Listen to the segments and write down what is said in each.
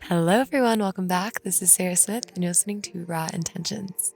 Hello, everyone. Welcome back. This is Sarah Smith, and you're listening to Raw Intentions.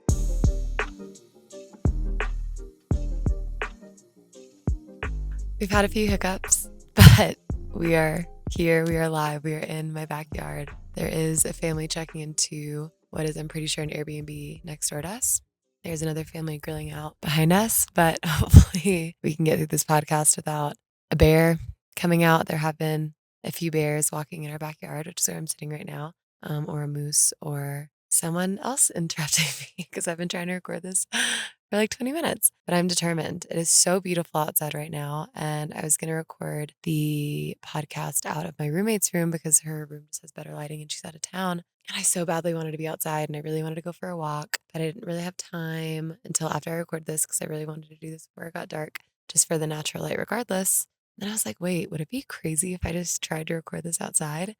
We've had a few hiccups, but we are here. We are live. We are in my backyard. There is a family checking into what is, I'm pretty sure, an Airbnb next door to us. There's another family grilling out behind us, but hopefully we can get through this podcast without a bear coming out. There have been a few bears walking in our backyard, which is where I'm sitting right now, or a moose or someone else interrupting me because I've been trying to record this for like 20 minutes, but I'm determined. It is so beautiful outside right now. And I was going to record the podcast out of my roommate's room because her room just has better lighting and she's out of town. And I so badly wanted to be outside and I really wanted to go for a walk, but I didn't really have time until after I record this because I really wanted to do this before it got dark, just for the natural light regardless. Then I was like, wait, would it be crazy if I just tried to record this outside?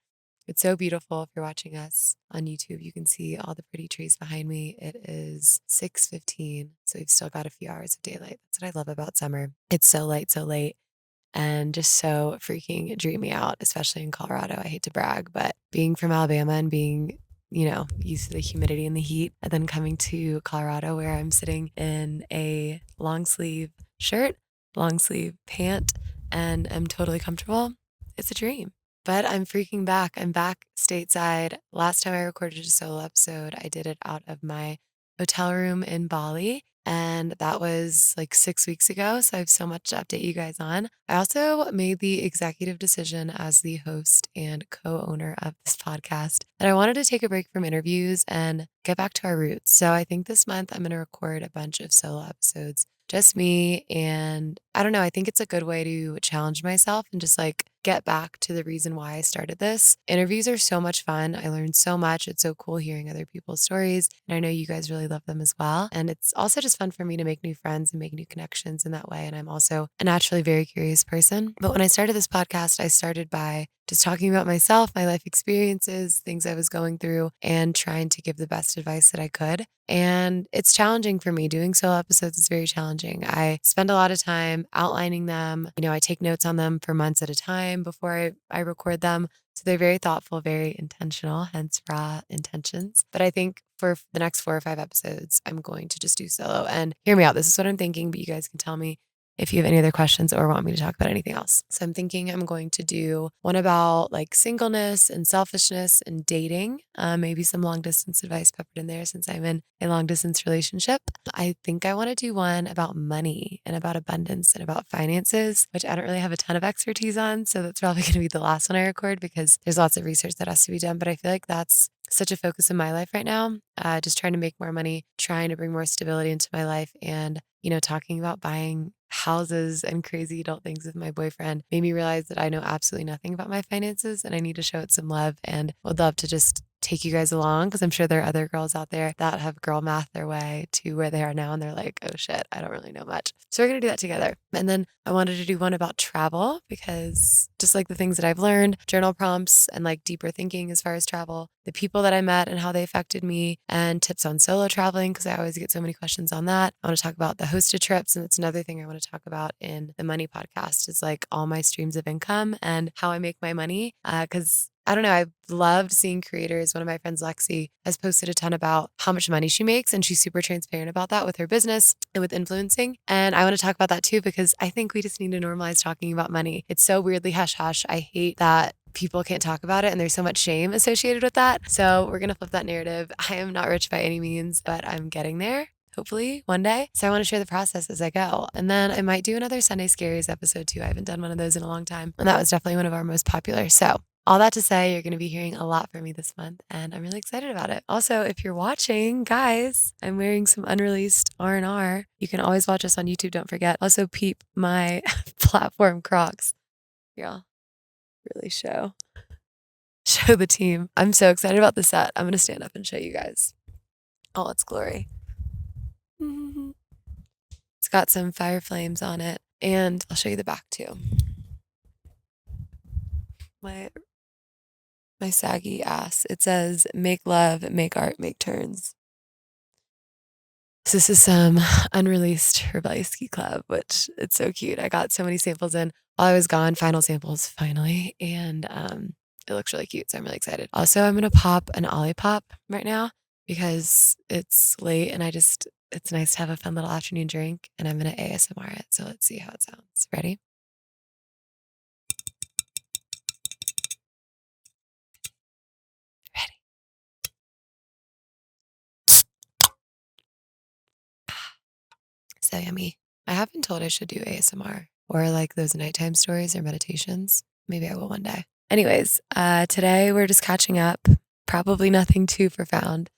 It's so beautiful. If you're watching us on YouTube, you can see all the pretty trees behind me. It is 6:15, so we've still got a few hours of daylight. That's what I love about summer. It's so light, so late, and just so freaking dreamy out, especially in Colorado. I hate to brag, but being from Alabama and being, used to the humidity and the heat, and then coming to Colorado where I'm sitting in a long sleeve shirt, long sleeve pant, and I'm totally comfortable. It's a dream. But I'm freaking back. I'm back stateside. Last time I recorded a solo episode, I did it out of my hotel room in Bali. And that was like 6 weeks ago. So I have so much to update you guys on. I also made the executive decision as the host and co owner of this podcast that I wanted to take a break from interviews and get back to our roots. So I think this month I'm going to record a bunch of solo episodes, just me. And I don't know, I think it's a good way to challenge myself and just like get back to the reason why I started this. Interviews are so much fun. I learned so much. It's so cool hearing other people's stories. And I know you guys really love them as well. And it's also just fun for me to make new friends and make new connections in that way. And I'm also a naturally very curious person. But when I started this podcast, I started by just talking about myself, my life experiences, things I was going through, and trying to give the best advice that I could. And it's challenging for me. Doing solo episodes is very challenging. I spend a lot of time outlining them. I take notes on them for months at a time before I record them. So they're very thoughtful, very intentional, hence raw intentions. But I think for the next 4 or 5 episodes, I'm going to just do solo. And hear me out. This is what I'm thinking, but you guys can tell me if you have any other questions or want me to talk about anything else. So I'm thinking I'm going to do one about like singleness and selfishness and dating, maybe some long distance advice peppered in there since I'm in a long distance relationship. I think I want to do one about money and about abundance and about finances, which I don't really have a ton of expertise on. So that's probably going to be the last one I record because there's lots of research that has to be done. But I feel like that's such a focus in my life right now. Just trying to make more money, trying to bring more stability into my life, and talking about buying houses and crazy adult things with my boyfriend made me realize that I know absolutely nothing about my finances and I need to show it some love, and would love to just take you guys along because I'm sure there are other girls out there that have girl math their way to where they are now and they're like, oh shit, I don't really know much. So we're going to do that together. And then I wanted to do one about travel because just like the things that I've learned, journal prompts and like deeper thinking as far as travel, the people that I met and how they affected me, and tips on solo traveling because I always get so many questions on that. I want to talk about the hosted trips, and that's another thing I want to talk about in the money podcast is like all my streams of income and how I make my money. Because I don't know, I've loved seeing creators. One of my friends, Lexi, has posted a ton about how much money she makes, and she's super transparent about that with her business and with influencing. And I want to talk about that too, because I think we just need to normalize talking about money. It's so weirdly hush hush. I hate that people can't talk about it and there's so much shame associated with that. So we're going to flip that narrative. I am not rich by any means, but I'm getting there. Hopefully one day. So I want to share the process as I go. And then I might do another Sunday Scaries episode too. I haven't done one of those in a long time. And that was definitely one of our most popular. So all that to say, you're going to be hearing a lot from me this month, and I'm really excited about it. Also, if you're watching, guys, I'm wearing some unreleased R&R. You can always watch us on YouTube, don't forget. Also, peep my platform Crocs. Y'all really show the team. I'm so excited about the set. I'm going to stand up and show you guys all its glory. It's got some fire flames on it, and I'll show you the back too. My saggy ass. It says, make love, make art, make turns. So this is some unreleased Rebellious Ski Club, which it's so cute. I got so many samples in while I was gone, final samples finally. And it looks really cute, so I'm really excited. Also, I'm gonna pop an Olipop right now because it's late and it's nice to have a fun little afternoon drink, and I'm gonna ASMR it, so let's see how it sounds. Ready? Ready. So yummy. I have been told I should do ASMR or like those nighttime stories or meditations. Maybe I will one day. Anyways, today we're just catching up. Probably nothing too profound,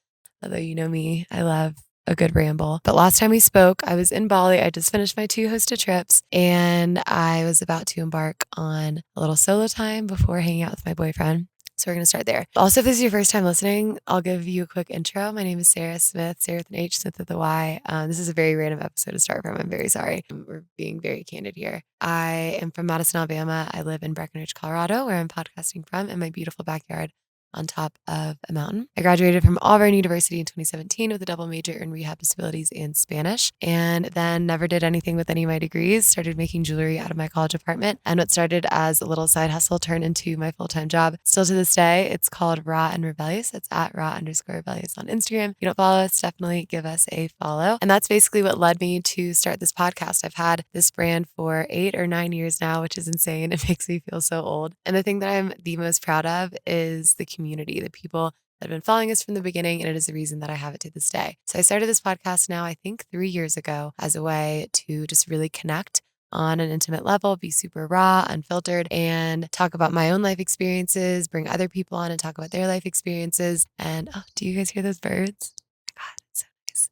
although you know me, I love a good ramble. But last time we spoke, I was in Bali. I just finished my 2 hosted trips and I was about to embark on a little solo time before hanging out with my boyfriend. So we're going to start there. Also, if this is your first time listening, I'll give you a quick intro. My name is Sarah Smith, Sarah with an H, Smith with a Y. This is a very random episode to start from. I'm very sorry. We're being very candid here. I am from Madison, Alabama. I live in Breckenridge, Colorado, where I'm podcasting from in my beautiful backyard on top of a mountain. I graduated from Auburn University in 2017 with a double major in rehab disabilities and Spanish, and then never did anything with any of my degrees, started making jewelry out of my college apartment. And what started as a little side hustle turned into my full-time job. Still to this day, it's called Raw and Rebellious. It's at raw_rebellious on Instagram. If you don't follow us, definitely give us a follow. And that's basically what led me to start this podcast. I've had this brand for 8 or 9 years now, which is insane. It makes me feel so old. And the thing that I'm the most proud of is the community, the people that have been following us from the beginning, and it is the reason that I have it to this day. So I started this podcast now, I think 3 years ago, as a way to just really connect on an intimate level, be super raw, unfiltered, and talk about my own life experiences, bring other people on and talk about their life experiences. And oh, do you guys hear those birds? Oh my God, it's so nice.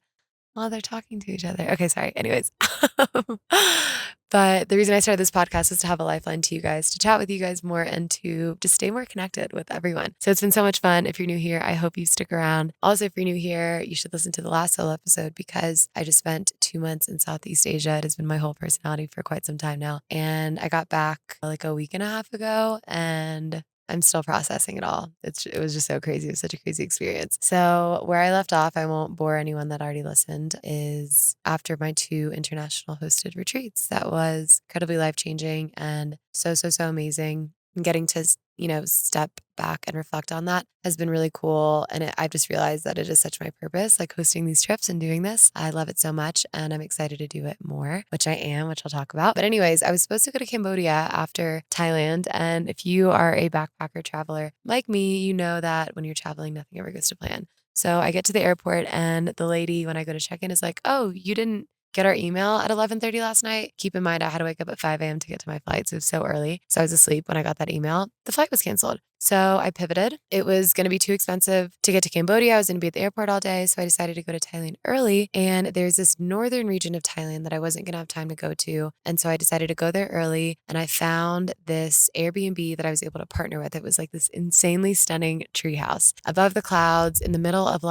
Oh, they're talking to each other. Okay, sorry. Anyways. But the reason I started this podcast is to have a lifeline to you guys, to chat with you guys more and to just stay more connected with everyone. So it's been so much fun. If you're new here, I hope you stick around. Also, if you're new here, you should listen to the last solo episode because I just spent 2 months in Southeast Asia. It has been my whole personality for quite some time now. And I got back like a week and a half ago and I'm still processing it all. It was just so crazy. It was such a crazy experience. So where I left off, I won't bore anyone that already listened, is after my 2 international hosted retreats. That was incredibly life-changing and so amazing. And getting to, step back and reflect on that has been really cool. And I've just realized that it is such my purpose, like hosting these trips and doing this. I love it so much and I'm excited to do it more, which I am, which I'll talk about. But anyways, I was supposed to go to Cambodia after Thailand. And if you are a backpacker traveler like me, you know that when you're traveling, nothing ever goes to plan. So I get to the airport and the lady, when I go to check in, is like, "Oh, you didn't get our email at 11:30 last night." Keep in mind, I had to wake up at 5 a.m. to get to my flight. So it was so early. So I was asleep when I got that email. The flight was canceled. So I pivoted. It was going to be too expensive to get to Cambodia. I was going to be at the airport all day. So I decided to go to Thailand early. And there's this northern region of Thailand that I wasn't going to have time to go to. And so I decided to go there early. And I found this Airbnb that I was able to partner with. It was like this insanely stunning treehouse above the clouds in the middle of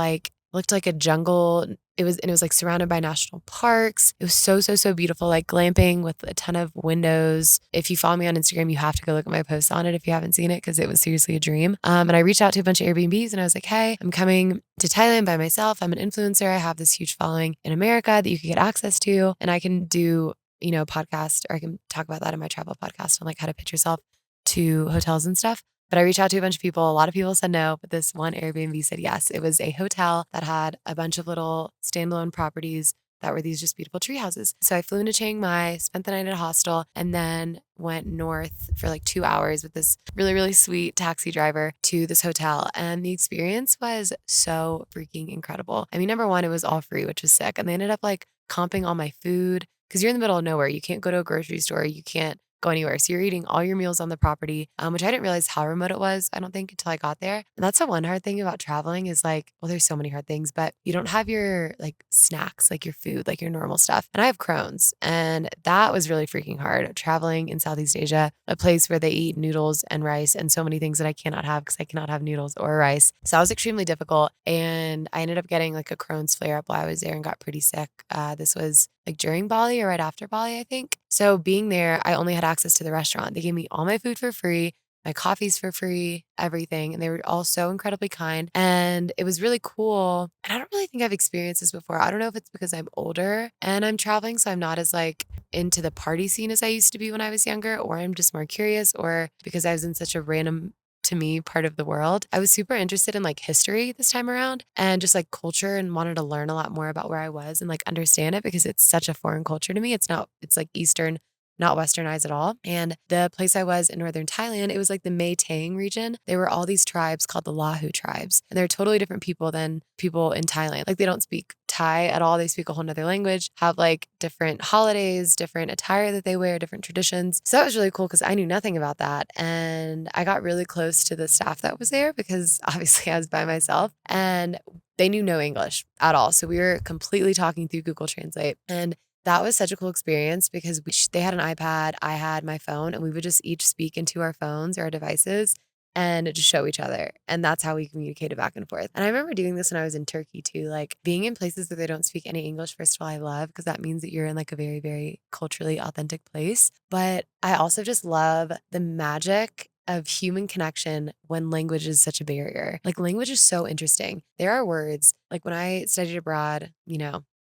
looked like a jungle. It was like surrounded by national parks. It was so beautiful, like glamping with a ton of windows. If you follow me on Instagram, you have to go look at my posts on it if you haven't seen it, because it was seriously a dream. And I reached out to a bunch of Airbnbs and I was like, "Hey, I'm coming to Thailand by myself. I'm an influencer. I have this huge following in America that you could get access to, and I can do, podcast, or I can talk about that in my travel podcast on like how to pitch yourself to hotels and stuff." But I reached out to a bunch of people. A lot of people said no, but this one Airbnb said yes. It was a hotel that had a bunch of little standalone properties that were these just beautiful tree houses. So I flew into Chiang Mai, spent the night at a hostel, and then went north for like 2 hours with this really sweet taxi driver to this hotel. And the experience was so freaking incredible. I mean, number one, it was all free, which was sick. And they ended up like comping all my food because you're in the middle of nowhere. You can't go to a grocery store. You can't go anywhere. So you're eating all your meals on the property, which I didn't realize how remote it was, I don't think, until I got there. And that's the one hard thing about traveling is like, well, there's so many hard things, but you don't have your like snacks, like your food, like your normal stuff. And I have Crohn's, and that was really freaking hard traveling in Southeast Asia, a place where they eat noodles and rice and so many things that I cannot have because I cannot have noodles or rice. So that was extremely difficult. And I ended up getting like a Crohn's flare up while I was there and got pretty sick. This was like during Bali or right after Bali, I think. So being there, I only had access to the restaurant. They gave me all my food for free, my coffees for free, everything. And they were all so incredibly kind. And it was really cool. And I don't really think I've experienced this before. I don't know if it's because I'm older and I'm traveling, so I'm not as like into the party scene as I used to be when I was younger, or I'm just more curious, or because I was in such a random, to me part of the world. I was super interested in like history this time around and just like culture, and wanted to learn a lot more about where I was and like understand it because it's such a foreign culture to me. It's like Eastern, not westernized at all. And the place I was in northern Thailand, it was like the Mae Tang region. There were all these tribes called the Lahu tribes, and they're totally different people than people in Thailand. Like they don't speak Thai at all. They speak a whole nother language, have like different holidays, different attire that they wear, different traditions. So that was really cool because I knew nothing about that. And I got really close to the staff that was there because obviously I was by myself, and they knew no English at all. So we were completely talking through Google Translate. And that was such a cool experience because they had an iPad, I had my phone, and we would just each speak into our phones or our devices and just show each other. And that's how we communicated back and forth. And I remember doing this when I was in Turkey too, like being in places where they don't speak any English. First of all, I love because that means that you're in like a very, very culturally authentic place. But I also just love the magic of human connection when language is such a barrier. Like language is so interesting. There are words like when I studied abroad,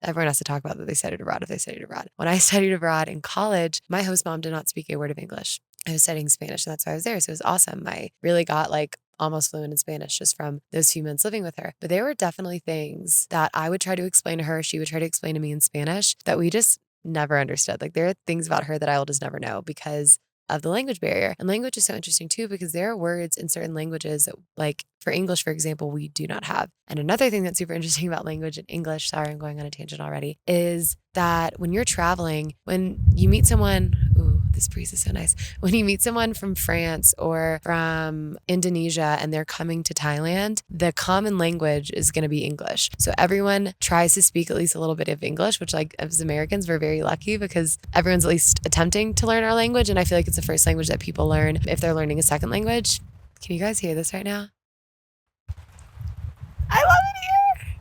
everyone has to talk about that they studied abroad if they studied abroad. When I studied abroad in college, my host mom did not speak a word of English. I was studying Spanish, and that's why I was there. So it was awesome. I really got like almost fluent in Spanish just from those few months living with her. But there were definitely things that I would try to explain to her, she would try to explain to me in Spanish that we just never understood. Like there are things about her that I will just never know because of the language barrier. And language is so interesting too, because there are words in certain languages that, like for English, for example, we do not have. And another thing that's super interesting about language in English, sorry, I'm going on a tangent already, is that when you're traveling, when you meet someone, ooh, this breeze is so nice. When you meet someone from France or from Indonesia and they're coming to Thailand, the common language is going to be English. So everyone tries to speak at least a little bit of English, which like as Americans, we're very lucky because everyone's at least attempting to learn our language. And I feel like it's the first language that people learn if they're learning a second language. Can you guys hear this right now? I love it here.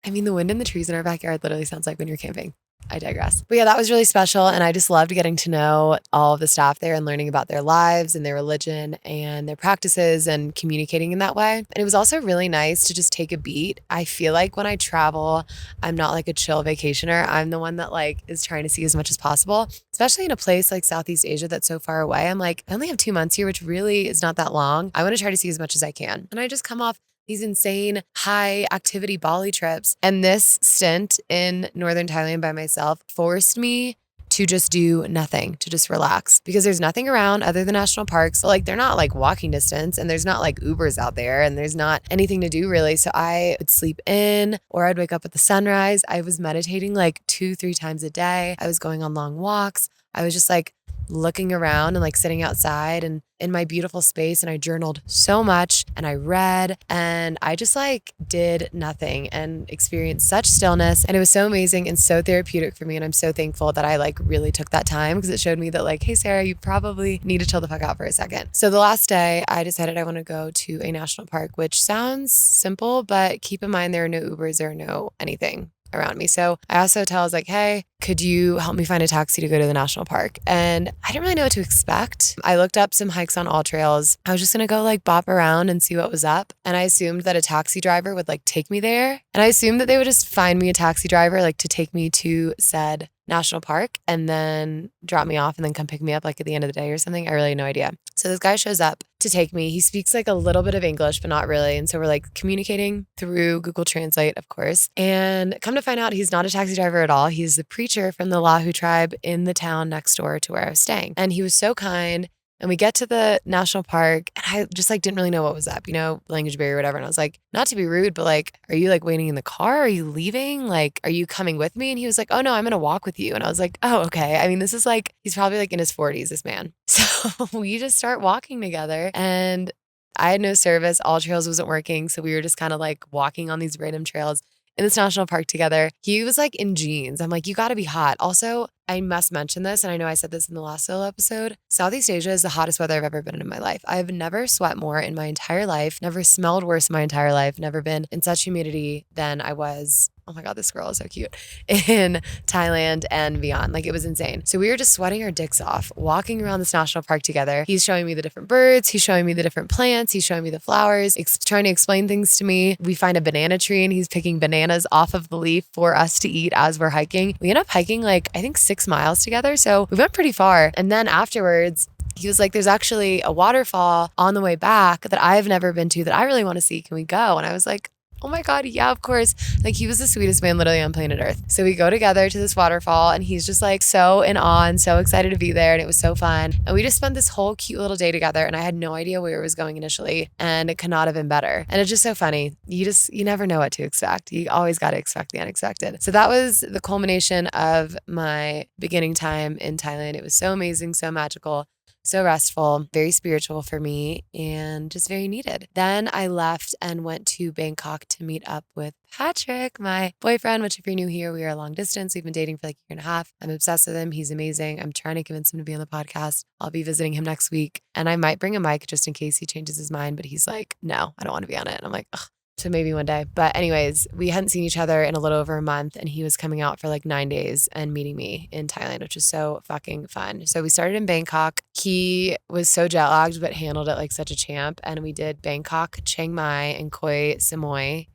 I mean, the wind in the trees in our backyard literally sounds like when you're camping. I digress. But yeah, that was really special. And I just loved getting to know all of the staff there and learning about their lives and their religion and their practices and communicating in that way. And it was also really nice to just take a beat. I feel like when I travel, I'm not like a chill vacationer. I'm the one that like is trying to see as much as possible, especially in a place like Southeast Asia that's so far away. I'm like, I only have 2 months here, which really is not that long. I want to try to see as much as I can. And I just come off these insane high activity Bali trips. And this stint in northern Thailand by myself forced me to just do nothing, to just relax because there's nothing around other than national parks. So like they're not like walking distance and there's not like Ubers out there and there's not anything to do really. So I would sleep in or I'd wake up at the sunrise. I was meditating like 2-3 times a day. I was going on long walks. I was just like looking around and like sitting outside and in my beautiful space, and I journaled so much and I read and I just like did nothing and experienced such stillness, and it was so amazing and so therapeutic for me. And I'm so thankful that I like really took that time because it showed me that like, hey Sarah, you probably need to chill the fuck out for a second. So the last day I decided I want to go to a national park, which sounds simple, but keep in mind there are no Ubers, there are no anything around me. So I asked the hotel, I was like, hey, could you help me find a taxi to go to the national park? And I didn't really know what to expect. I looked up some hikes on All Trails. I was just going to go like bop around and see what was up. And I assumed that a taxi driver would like take me there. And I assumed that they would just find me a taxi driver like to take me to said national park and then drop me off and then come pick me up like at the end of the day or something. I really had no idea. So this guy shows up to take me. He speaks like a little bit of English, but not really. And so we're like communicating through Google Translate, of course. And come to find out, he's not a taxi driver at all. He's the preacher from the Lahu tribe in the town next door to where I was staying. And he was so kind. And we get to the national park and I just like didn't really know what was up, language barrier, whatever. And I was like, not to be rude, but like, are you like waiting in the car? Are you leaving? Like, are you coming with me? And he was like, oh no, I'm going to walk with you. And I was like, oh, okay. I mean, this is like, he's probably like in his 40s, this man. So we just start walking together and I had no service. All Trails wasn't working. So we were just kind of like walking on these random trails in this national park together. He was like in jeans. I'm like, you got to be hot. Also, I must mention this, and I know I said this in the last solo episode. Southeast Asia is the hottest weather I've ever been in my life. I've never sweat more in my entire life, never smelled worse in my entire life, never been in such humidity than I was. Oh my God, this girl is so cute in Thailand and beyond. Like it was insane. So we were just sweating our dicks off, walking around this national park together. He's showing me the different birds. He's showing me the different plants. He's showing me the flowers, trying to explain things to me. We find a banana tree and he's picking bananas off of the leaf for us to eat as we're hiking. We end up hiking like, I think 6 miles together. So we went pretty far. And then afterwards, He was like, there's actually a waterfall on the way back that I've never been to that I really want to see. Can we go? And I was like, oh my God, yeah, of course. Like, he was the sweetest man literally on planet Earth. So we go together to this waterfall and he's just like so in awe and so excited to be there. And it was so fun. And we just spent this whole cute little day together. And I had no idea where it was going initially. And it could not have been better. And it's just so funny. You never know what to expect. You always got to expect the unexpected. So that was the culmination of my beginning time in Thailand. It was so amazing, so magical, so restful, very spiritual for me, and just very needed. Then I left and went to Bangkok to meet up with Patrick, my boyfriend, which if you're new here, we are long distance. We've been dating for like a year and a half. I'm obsessed with him. He's amazing. I'm trying to convince him to be on the podcast. I'll be visiting him next week, and I might bring a mic just in case he changes his mind, but he's like, no, I don't want to be on it. And I'm like, ugh. So maybe one day. But anyways, we hadn't seen each other in a little over a month, and he was coming out for like 9 days and meeting me in Thailand, which was so fucking fun. So we started in Bangkok. He was so jet lagged, but handled it like such a champ. And we did Bangkok, Chiang Mai, and Koh Samui.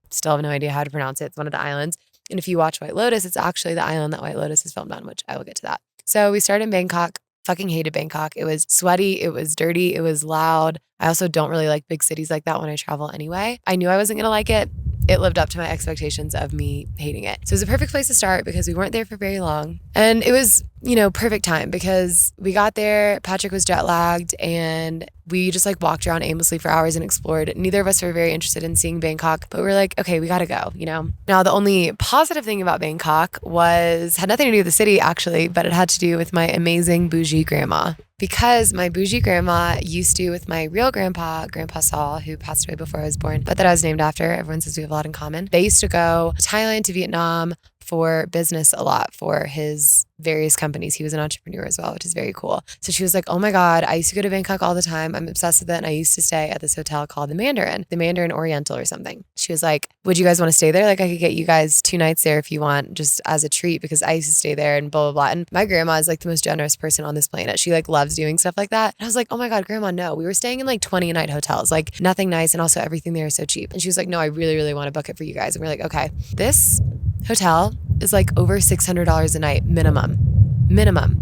Still have no idea how to pronounce it. It's one of the islands. And if you watch White Lotus, it's actually the island that White Lotus is filmed on, which I will get to that. So we started in Bangkok. Fucking hated Bangkok. It was sweaty. It was dirty. It was loud. I also don't really like big cities like that when I travel anyway. I knew I wasn't going to like it. It lived up to my expectations of me hating it. So it was a perfect place to start because we weren't there for very long. And it was, perfect time because we got there, Patrick was jet lagged, and we just like walked around aimlessly for hours and explored. Neither of us were very interested in seeing Bangkok, but we're like, okay, we got to go, Now, the only positive thing about Bangkok had nothing to do with the city actually, but it had to do with my amazing bougie grandma. Because my bougie grandma used to, with my real grandpa Saul, who passed away before I was born, but that I was named after. Everyone says we have a lot in common. They used to go to Thailand, to Vietnam for business a lot for his various companies. He was an entrepreneur as well, which is very cool. So she was like, oh my God, I used to go to Bangkok all the time. I'm obsessed with it. And I used to stay at this hotel called the Mandarin Oriental or something. She was like, would you guys want to stay there? Like I could get you guys 2 nights there if you want, just as a treat, because I used to stay there and blah, blah, blah. And my grandma is like the most generous person on this planet. She like loves doing stuff like that. And I was like, oh my God, grandma, no. We were staying in like 20 a night hotels, like nothing nice. And also everything there is so cheap. And she was like, no, I really, really want to book it for you guys. And we're like, okay, this hotel is like over $600 a night minimum.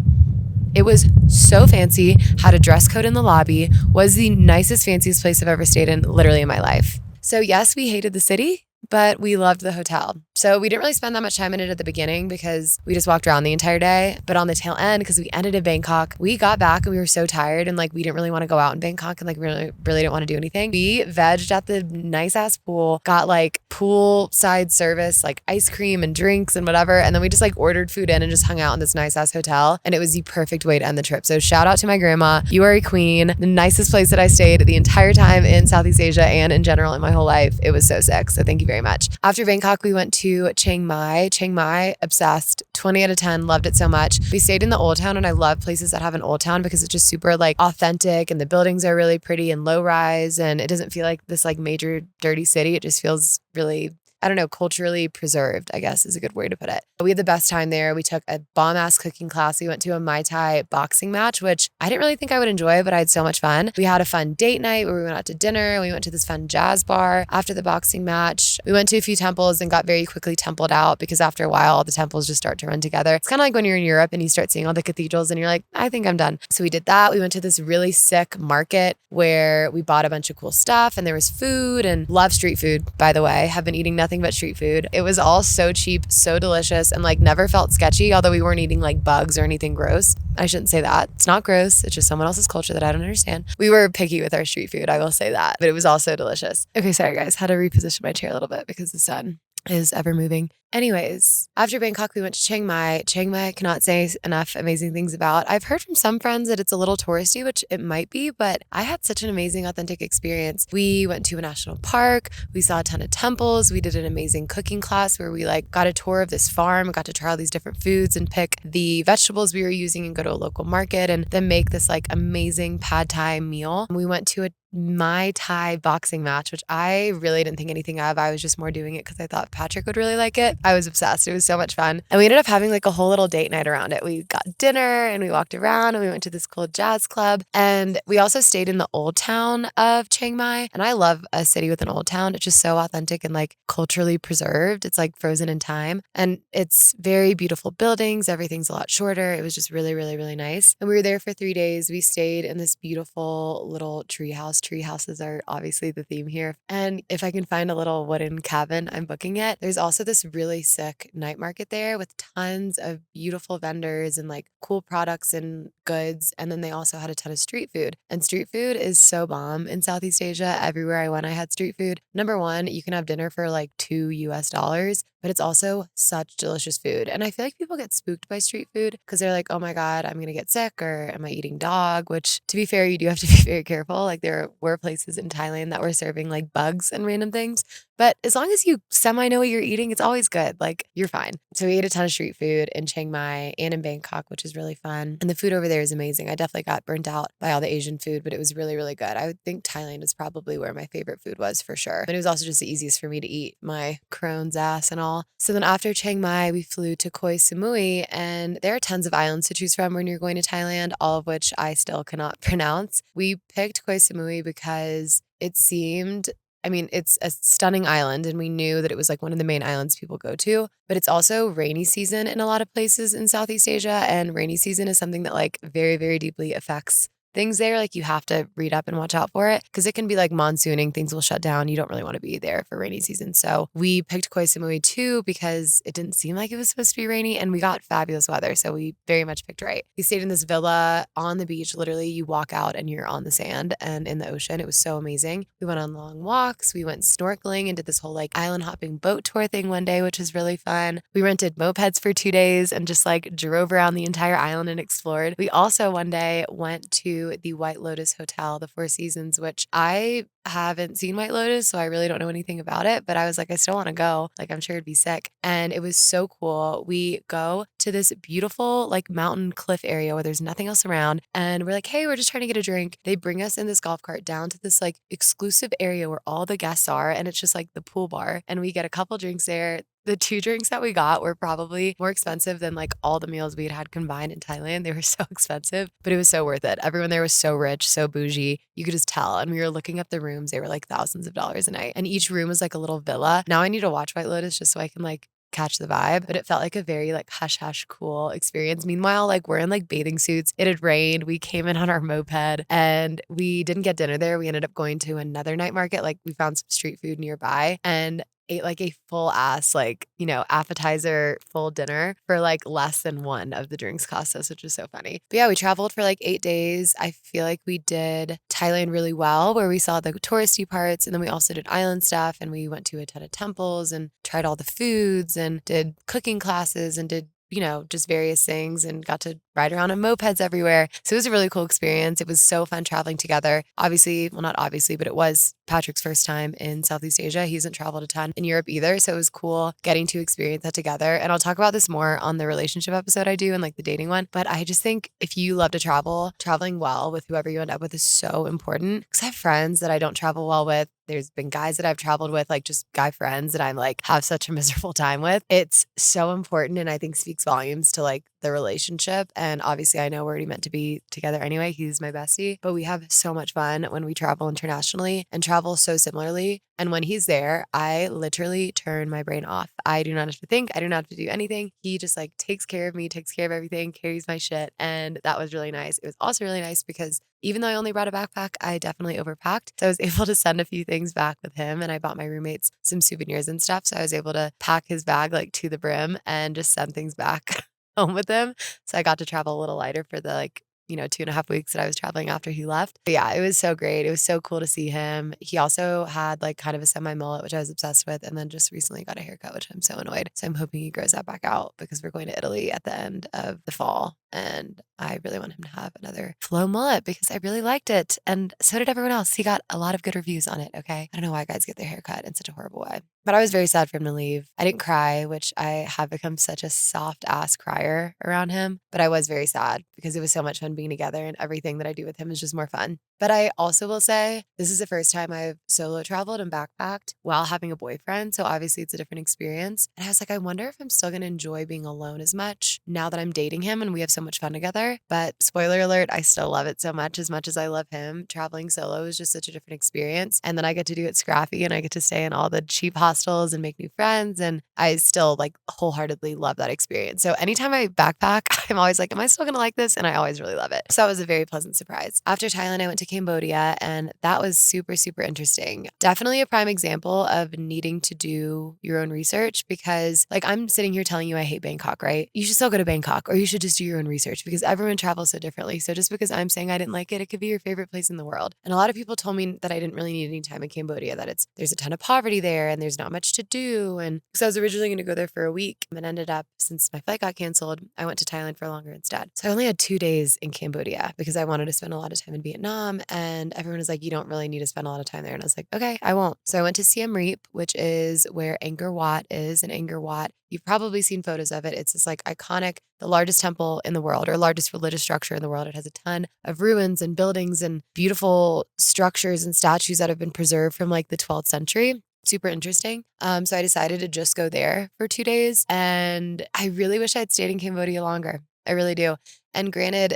It was so fancy, had a dress code in the lobby, was the nicest, fanciest place I've ever stayed in literally in my life. So yes, we hated the city, but we loved the hotel. So we didn't really spend that much time in it at the beginning because we just walked around the entire day. But on the tail end, because we ended in Bangkok, we got back and we were so tired and like we didn't really want to go out in Bangkok and like really didn't want to do anything. We vegged at the nice ass pool, got like poolside service, like ice cream and drinks and whatever. And then we just like ordered food in and just hung out in this nice ass hotel. And it was the perfect way to end the trip. So shout out to my grandma. You are a queen. The nicest place that I stayed the entire time in Southeast Asia and in general in my whole life. It was so sick. So thank you very much. After Bangkok, we went to Chiang Mai, obsessed, 20 out of 10, loved it so much. We stayed in the Old Town, and I love places that have an Old Town because it's just super like authentic and the buildings are really pretty and low rise, and it doesn't feel like this like major dirty city. It just feels really, I don't know, culturally preserved, I guess is a good way to put it. We had the best time there. We took a bomb ass cooking class. We went to a Muay Thai boxing match, which I didn't really think I would enjoy, but I had so much fun. We had a fun date night where we went out to dinner. We went to this fun jazz bar after the boxing match. We went to a few temples and got very quickly templed out because after a while, all the temples just start to run together. It's kind of like when you're in Europe and you start seeing all the cathedrals and you're like, I think I'm done. So we did that. We went to this really sick market where we bought a bunch of cool stuff and there was food, and love street food, by the way. Have been eating nothing but street food. It was all so cheap, so delicious, and like never felt sketchy, although we weren't eating like bugs or anything gross. I shouldn't say that. It's not gross. It's just someone else's culture that I don't understand. We were picky with our street food, I will say that, but it was all so delicious. Okay, sorry guys, had to reposition my chair a little bit because the sun is ever moving. Anyways, after Bangkok, we went to Chiang Mai. Chiang Mai, I cannot say enough amazing things about. I've heard from some friends that it's a little touristy, which it might be, but I had such an amazing, authentic experience. We went to a national park. We saw a ton of temples. We did an amazing cooking class where we like got a tour of this farm, got to try all these different foods and pick the vegetables we were using and go to a local market and then make this like amazing pad thai meal. We went to a Muay Thai boxing match, which I really didn't think anything of. I was just more doing it because I thought Patrick would really like it. I was obsessed. It was so much fun. And we ended up having like a whole little date night around it. We got dinner and we walked around and we went to this cool jazz club. And we also stayed in the old town of Chiang Mai. And I love a city with an old town. It's just so authentic and like culturally preserved. It's like frozen in time. And it's very beautiful buildings. Everything's a lot shorter. It was just really, really, really nice. And we were there for 3 days. We stayed in this beautiful little tree house. Tree houses are obviously the theme here. And if I can find a little wooden cabin, I'm booking it. There's also this really sick night market there with tons of beautiful vendors and like cool products and goods. And then they also had a ton of street food. And street food is so bomb in Southeast Asia. Everywhere I went, I had street food. Number one, you can have dinner for like $2 US, but it's also such delicious food. And I feel like people get spooked by street food because they're like, oh my God, I'm going to get sick, or am I eating dog? Which, to be fair, you do have to be very careful. Like there were places in Thailand that were serving like bugs and random things. But as long as you semi know what you're eating, it's always good. Like you're fine. So we ate a ton of street food in Chiang Mai and in Bangkok, which is really fun. And the food over there is amazing. I definitely got burnt out by all the Asian food, but it was really, really good. I would think Thailand is probably where my favorite food was for sure. And it was also just the easiest for me to eat my Crohn's ass and all. So then after Chiang Mai, we flew to Koh Samui, and there are tons of islands to choose from when you're going to Thailand, all of which I still cannot pronounce. We picked Koh Samui because it seemed, I mean, it's a stunning island, and we knew that it was like one of the main islands people go to, but it's also rainy season in a lot of places in Southeast Asia. And rainy season is something that like very, very deeply affects things there. Like you have to read up and watch out for it because it can be like monsooning, things will shut down. You don't really want to be there for rainy season. So we picked Koh Samui too because it didn't seem like it was supposed to be rainy, and we got fabulous weather. So we very much picked right. We stayed in this villa on the beach. Literally, you walk out and you're on the sand and in the ocean. It was so amazing. We went on long walks. We went snorkeling and did this whole like island hopping boat tour thing one day, which was really fun. We rented mopeds for 2 days and just like drove around the entire island and explored. We also one day went to the White Lotus Hotel, the Four Seasons, which I haven't seen White Lotus, so I really don't know anything about it, but I was like, I still want to go. Like, I'm sure it'd be sick. And it was so cool. We go to this beautiful, like, mountain cliff area where there's nothing else around. And we're like, hey, we're just trying to get a drink. They bring us in this golf cart down to this, like, exclusive area where all the guests are. And it's just like the pool bar. And we get a couple drinks there. The 2 drinks that we got were probably more expensive than like all the meals we had combined in Thailand. They were so expensive, but it was so worth it. Everyone there was so rich, so bougie. You could just tell. And we were looking up the rooms. They were like thousands of dollars a night. And each room was like a little villa. Now I need to watch White Lotus just so I can like catch the vibe, but it felt like a very like hush hush cool experience. Meanwhile, like we're in like bathing suits. It had rained. We came in on our moped and we didn't get dinner there. We ended up going to another night market. Like we found some street food nearby and ate like a full ass, like, you know, appetizer full dinner for like less than one of the drinks cost us, which was so funny. But yeah, we traveled for like 8 days. I feel like we did Thailand really well, where we saw the touristy parts. And then we also did island stuff, and we went to a ton of temples and tried all the foods and did cooking classes and did, you know, just various things and got to ride around on mopeds everywhere. So it was a really cool experience. It was so fun traveling together. Obviously, well, not obviously, but it was Patrick's first time in Southeast Asia. He hasn't traveled a ton in Europe either. So it was cool getting to experience that together. And I'll talk about this more on the relationship episode I do and like the dating one. But I just think if you love to travel, traveling well with whoever you end up with is so important. Because I have friends that I don't travel well with. There's been guys that I've traveled with, like just guy friends that I'm like have such a miserable time with. It's so important, and I think speaks volumes to like the relationship. And obviously, I know we're already meant to be together anyway. He's my bestie, but we have so much fun when we travel internationally and travel so similarly. And when he's there, I literally turn my brain off. I do not have to think. I do not have to do anything. He just like takes care of me, takes care of everything, carries my shit. And that was really nice. It was also really nice because even though I only brought a backpack, I definitely overpacked. So I was able to send a few things back with him, and I bought my roommates some souvenirs and stuff. So I was able to pack his bag like to the brim and just send things back home with him. So I got to travel a little lighter for the like, you know, 2.5 weeks that I was traveling after he left. But yeah, it was so great. It was so cool to see him. He also had like kind of a semi mullet, which I was obsessed with, and then just recently got a haircut, which I'm so annoyed. So I'm hoping he grows that back out because we're going to Italy at the end of the fall. And I really want him to have another flow mullet because I really liked it. And so did everyone else. He got a lot of good reviews on it. Okay. I don't know why guys get their hair cut in such a horrible way. But I was very sad for him to leave. I didn't cry, which I have become such a soft ass crier around him. But I was very sad because it was so much fun being together, and everything that I do with him is just more fun. But I also will say this is the first time I've solo traveled and backpacked while having a boyfriend. So obviously it's a different experience. And I was like, I wonder if I'm still going to enjoy being alone as much now that I'm dating him and we have so much fun together. But spoiler alert, I still love it so much. As much as I love him, traveling solo is just such a different experience. And then I get to do it scrappy and I get to stay in all the cheap hostels and make new friends. And I still like wholeheartedly love that experience. So anytime I backpack, I'm always like, am I still going to like this? And I always really love it. So that was a very pleasant surprise. After Thailand, I went to Cambodia and that was super, super interesting. Definitely a prime example of needing to do your own research because like I'm sitting here telling you I hate Bangkok, right? You should still go to Bangkok or you should just do your own research because everyone travels so differently. So just because I'm saying I didn't like it, it could be your favorite place in the world. And a lot of people told me that I didn't really need any time in Cambodia, that there's a ton of poverty there and there's not much to do. And because I was originally going to go there for a week and ended up, since my flight got canceled, I went to Thailand for longer instead. So I only had 2 days in Cambodia because I wanted to spend a lot of time in Vietnam. And everyone was like, you don't really need to spend a lot of time there. And I was like, okay, I won't. So I went to Siem Reap, which is where Angkor Wat is. And Angkor Wat, you've probably seen photos of it. It's this like iconic, the largest temple in the world or largest religious structure in the world. It has a ton of ruins and buildings and beautiful structures and statues that have been preserved from like the 12th century. Super interesting. So I decided to just go there for 2 days. And I really wish I'd stayed in Cambodia longer. I really do. And granted,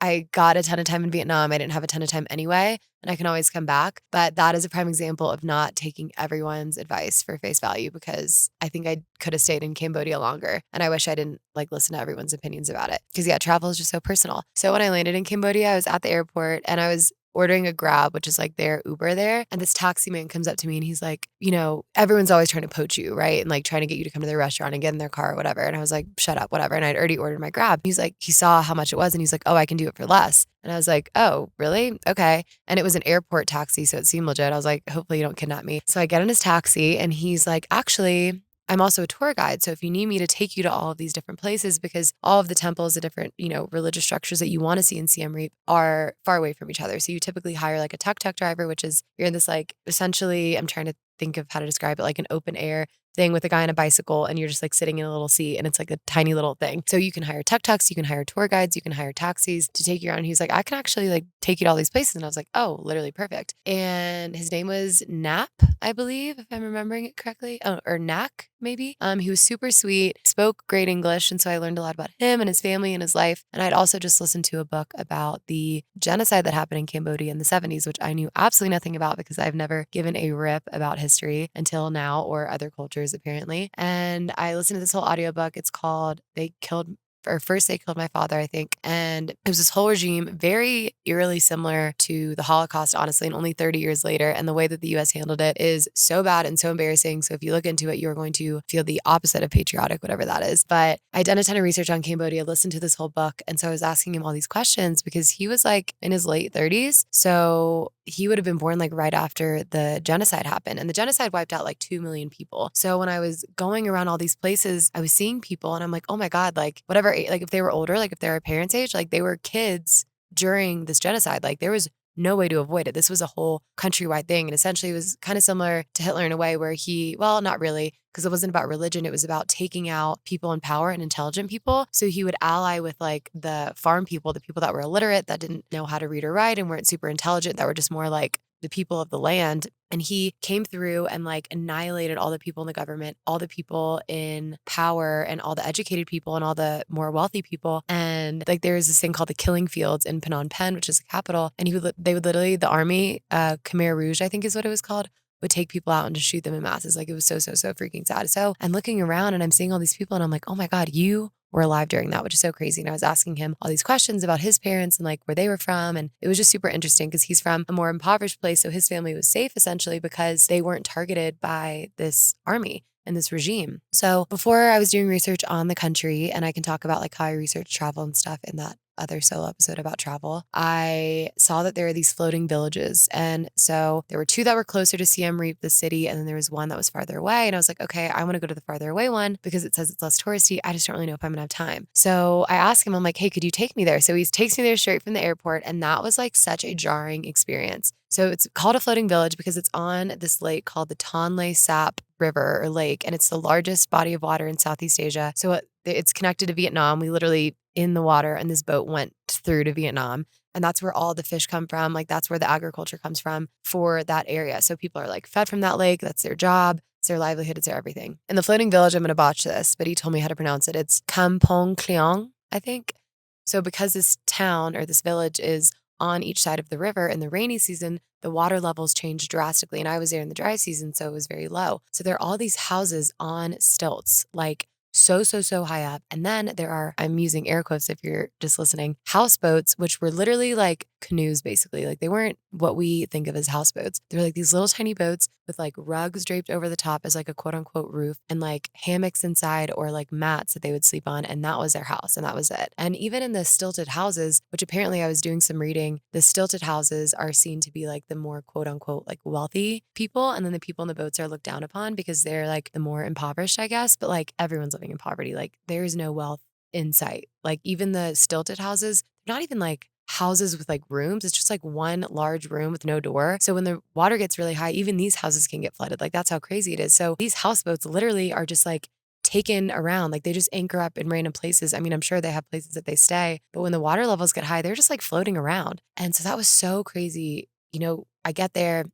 I got a ton of time in Vietnam. I didn't have a ton of time anyway, and I can always come back. But that is a prime example of not taking everyone's advice for face value because I think I could have stayed in Cambodia longer. And I wish I didn't like listen to everyone's opinions about it because yeah, travel is just so personal. So when I landed in Cambodia, I was at the airport and I was ordering a Grab, which is like their Uber there. And this taxi man comes up to me and he's like, everyone's always trying to poach you, right? And like trying to get you to come to their restaurant and get in their car or whatever. And I was like, shut up, whatever. And I'd already ordered my Grab. He's like, he saw how much it was and he's like, oh, I can do it for less. And I was like, oh, really? Okay. And it was an airport taxi, so it seemed legit. I was like, hopefully you don't kidnap me. So I get in his taxi and he's like, actually, I'm also a tour guide. So if you need me to take you to all of these different places, because all of the temples, the different, religious structures that you want to see in Siem Reap are far away from each other. So you typically hire like a tuk-tuk driver, which is you're in this like, essentially, I'm trying to think of how to describe it, like an open air thing with a guy on a bicycle and you're just like sitting in a little seat and it's like a tiny little thing. So you can hire tuk-tuks, you can hire tour guides, you can hire taxis to take you around. And he's like, I can actually like take you to all these places. And I was like, oh, literally perfect. And his name was Nap, I believe, if I'm remembering it correctly. Oh, or Nak, maybe. He was super sweet, spoke great English. And so I learned a lot about him and his family and his life. And I'd also just listened to a book about the genocide that happened in Cambodia in the 70s, which I knew absolutely nothing about because I've never given a rip about history until now or other cultures apparently. And I listened to this whole audiobook. It's called First They Killed My Father, I think. And it was this whole regime, very eerily similar to the Holocaust, honestly, and only 30 years later. And the way that the US handled it is so bad and so embarrassing. So if you look into it, you're going to feel the opposite of patriotic, whatever that is. But I done a ton of research on Cambodia, listened to this whole book. And so I was asking him all these questions because he was like in his late 30s. So he would have been born like right after the genocide happened. And the genocide wiped out like 2 million people. So when I was going around all these places, I was seeing people and I'm like, oh my God, like whatever, like if they were older, like if they were parents' age, like they were kids during this genocide. Like there was no way to avoid it. This was a whole countrywide thing. And essentially it was kind of similar to Hitler in a way where well, not really, because it wasn't about religion. It was about taking out people in power and intelligent people. So he would ally with like the farm people, the people that were illiterate, that didn't know how to read or write and weren't super intelligent, that were just more like the people of the land. And he came through and like annihilated all the people in the government, all the people in power and all the educated people and all the more wealthy people. And like there was this thing called the killing fields in Phnom Penh, which is the capital. And they would literally, the army, Khmer Rouge, I think is what it was called, would take people out and just shoot them in masses. Like it was so freaking sad. So I'm looking around and I'm seeing all these people and I'm like, oh my God, you were alive during that, which is so crazy. And I was asking him all these questions about his parents and like where they were from. And it was just super interesting because he's from a more impoverished place. So his family was safe essentially because they weren't targeted by this army and this regime. So before I was doing research on the country, and I can talk about like how I research travel and stuff in that other solo episode about travel, I saw that there are these floating villages. And so there were 2 that were closer to Siem Reap, the city, and then there was one that was farther away. And I was like, okay, I want to go to the farther away one because it says it's less touristy. I just don't really know if I'm gonna have time. So I asked him, I'm like, hey, could you take me there? So he takes me there straight from the airport. And that was like such a jarring experience. So it's called a floating village because it's on this lake called the Tonle Sap River or lake, and it's the largest body of water in Southeast Asia. So it's connected to Vietnam. We literally in the water and this boat went through to Vietnam. And that's where all the fish come from. Like that's where the agriculture comes from for that area. So people are like fed from that lake. That's their job. It's their livelihood. It's their everything. In the floating village, I'm going to botch this, but he told me how to pronounce it. It's Kampong Kliong, I think. So because this town or this village is on each side of the river in the rainy season, the water levels change drastically. And I was there in the dry season, so it was very low. So there are all these houses on stilts, like so high up. And then there are, I'm using air quotes if you're just listening, houseboats, which were literally like canoes, basically. Like they weren't what we think of as houseboats. They're like these little tiny boats with like rugs draped over the top as like a quote unquote roof and like hammocks inside or like mats that they would sleep on. And that was their house and that was it. And even in the stilted houses, which apparently I was doing some reading, the stilted houses are seen to be like the more quote unquote like wealthy people. And then the people in the boats are looked down upon because they're like the more impoverished, I guess. But like everyone's living in poverty. Like there is no wealth in sight. Like even the stilted houses, they're not even like houses with like rooms. It's just like one large room with no door. So when the water gets really high, even these houses can get flooded. Like that's how crazy it is. So these houseboats literally are just like taken around. Like they just anchor up in random places. I mean, I'm sure they have places that they stay, but when the water levels get high, they're just like floating around. And so that was so crazy. You know, I get there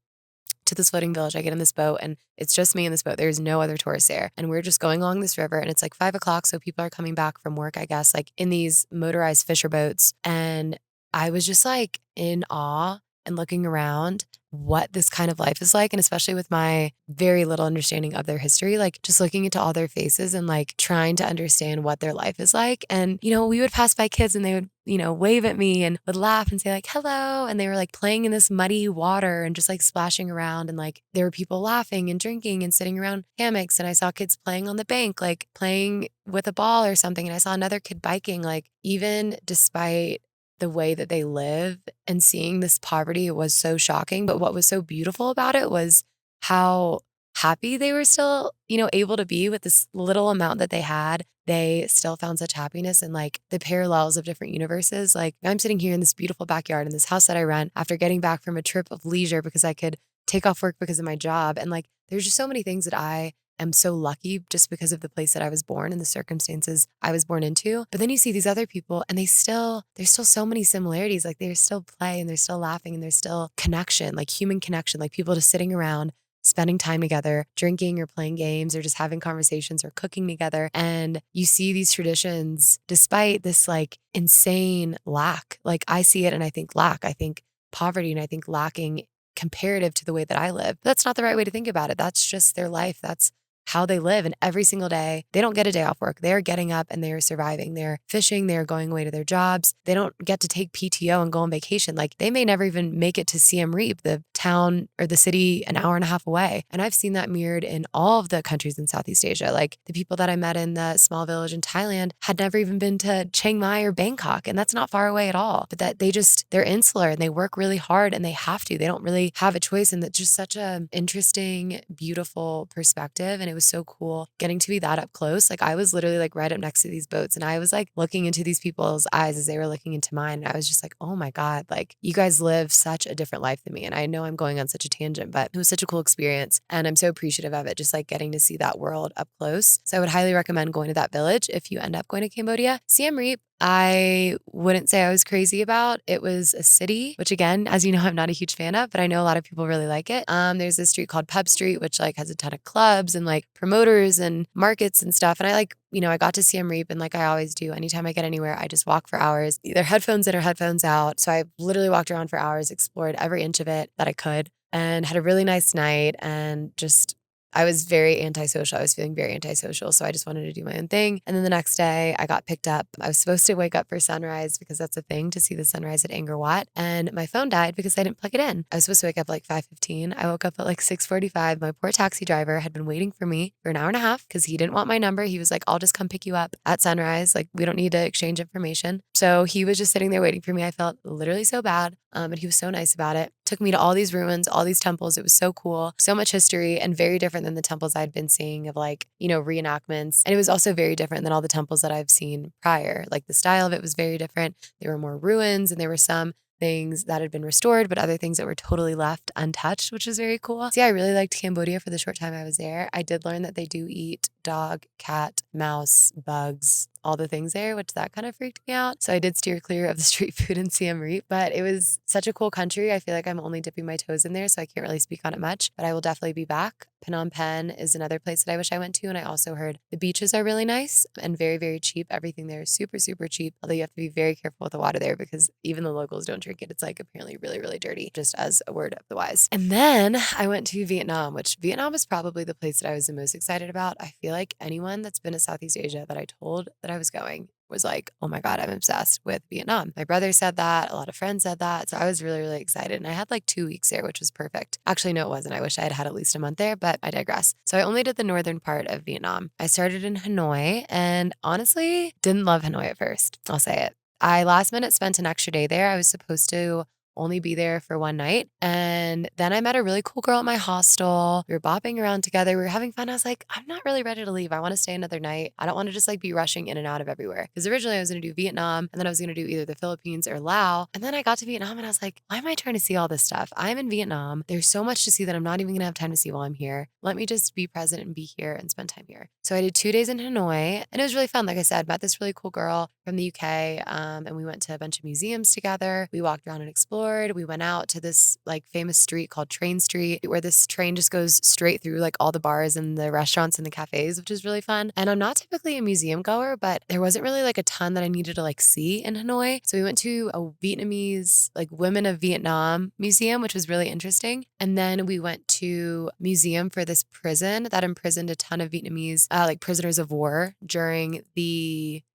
to this floating village. I get in this boat and it's just me in this boat. There's no other tourists there. And we're just going along this river and it's like 5 o'clock. So people are coming back from work, I guess, like in these motorized fisher boats. And I was just like in awe and looking around what this kind of life is like. And especially with my very little understanding of their history, like just looking into all their faces and like trying to understand what their life is like. And, you know, we would pass by kids and they would, you know, wave at me and would laugh and say like, hello. And they were like playing in this muddy water and just like splashing around. And like there were people laughing and drinking and sitting around hammocks. And I saw kids playing on the bank, like playing with a ball or something. And I saw another kid biking, like even despite the way that they live and seeing this poverty was so shocking. But what was so beautiful about it was how happy they were still, you know, able to be with this little amount that they had. They still found such happiness and like the parallels of different universes. Like I'm sitting here in this beautiful backyard in this house that I rent after getting back from a trip of leisure because I could take off work because of my job. And like there's just so many things that I am so lucky just because of the place that I was born and the circumstances I was born into. But then you see these other people and there's still so many similarities. Like there's still play and there's still laughing and there's still connection, like human connection, like people just sitting around, spending time together, drinking or playing games or just having conversations or cooking together. And you see these traditions despite this like insane lack. Like I see it and I think lack, I think poverty and I think lacking comparative to the way that I live. But that's not the right way to think about it. That's just their life. That's how they live. And every single day, they don't get a day off work. They're getting up and they're surviving. They're fishing. They're going away to their jobs. They don't get to take PTO and go on vacation. Like they may never even make it to Siem Reap, the town or the city an hour and a half away. And I've seen that mirrored in all of the countries in Southeast Asia. Like the people that I met in the small village in Thailand had never even been to Chiang Mai or Bangkok. And that's not far away at all. But that they're insular and they work really hard and they have to. They don't really have a choice. And that's just such a interesting, beautiful perspective. And it was so cool getting to be that up close. Like I was literally like right up next to these boats and I was like looking into these people's eyes as they were looking into mine. And I was just like, oh my God, like you guys live such a different life than me. And I know I'm going on such a tangent, but it was such a cool experience. And I'm so appreciative of it, just like getting to see that world up close. So I would highly recommend going to that village if you end up going to Cambodia. Siem Reap, I wouldn't say I was crazy about. It was a city, which again, as you know, I'm not a huge fan of, but I know a lot of people really like it. There's this street called Pub Street, which like has a ton of clubs and like promoters and markets and stuff. And I like, you know, I got to Siem Reap and like I always do, anytime I get anywhere, I just walk for hours, either headphones in or headphones out. So I literally walked around for hours, explored every inch of it that I could and had a really nice night and just I was very antisocial. I was feeling very antisocial. So I just wanted to do my own thing. And then the next day I got picked up. I was supposed to wake up for sunrise because that's a thing to see the sunrise at Angkor Wat. And my phone died because I didn't plug it in. I was supposed to wake up at like 5:15. I woke up at like 6:45. My poor taxi driver had been waiting for me for an hour and a half because he didn't want my number. He was like, I'll just come pick you up at sunrise. Like we don't need to exchange information. So he was just sitting there waiting for me. I felt literally so bad. And he was so nice about it. Took me to all these ruins, all these temples. It was so cool, so much history and very different than the temples I'd been seeing of like, you know, reenactments. And it was also very different than all the temples that I've seen prior. Like the style of it was very different. There were more ruins and there were some things that had been restored, but other things that were totally left untouched, which was very cool. So yeah, I really liked Cambodia for the short time I was there. I did learn that they do eat dog, cat, mouse, bugs, all the things there, which that kind of freaked me out. So I did steer clear of the street food in Siem Reap, but it was such a cool country. I feel like I'm only dipping my toes in there, so I can't really speak on it much, but I will definitely be back. Phnom Penh is another place that I wish I went to, and I also heard the beaches are really nice and very, very cheap. Everything there is super, super cheap, although you have to be very careful with the water there because even the locals don't drink it. It's like apparently really, really dirty, just as a word of the wise. And then I went to Vietnam, which Vietnam is probably the place that I was the most excited about. I feel like anyone that's been to Southeast Asia that I told that I was going was like, oh my God, I'm obsessed with Vietnam. My brother said that. A lot of friends said that. So I was really, really excited. And I had like 2 weeks there, which was perfect. Actually, no, it wasn't. I wish I had had at least a month there, but I digress. So I only did the northern part of Vietnam. I started in Hanoi and honestly didn't love Hanoi at first. I'll say it. I last minute spent an extra day there. I was supposed to only be there for one night. And then I met a really cool girl at my hostel. We were bopping around together. We were having fun. I was like, I'm not really ready to leave. I want to stay another night. I don't want to just like be rushing in and out of everywhere. Because originally I was going to do Vietnam and then I was going to do either the Philippines or Laos. And then I got to Vietnam and I was like, why am I trying to see all this stuff? I'm in Vietnam. There's so much to see that I'm not even going to have time to see while I'm here. Let me just be present and be here and spend time here. So I did 2 days in Hanoi and it was really fun. Like I said, met this really cool girl from the UK and we went to a bunch of museums together. We walked around and explored. We went out to this like famous street called Train Street where this train just goes straight through like all the bars and the restaurants and the cafes, which is really fun. And I'm not typically a museum goer, but there wasn't really like a ton that I needed to like see in Hanoi. So we went to a Vietnamese like Women of Vietnam museum, which was really interesting. And then we went to museum for this prison that imprisoned a ton of Vietnamese like prisoners of war during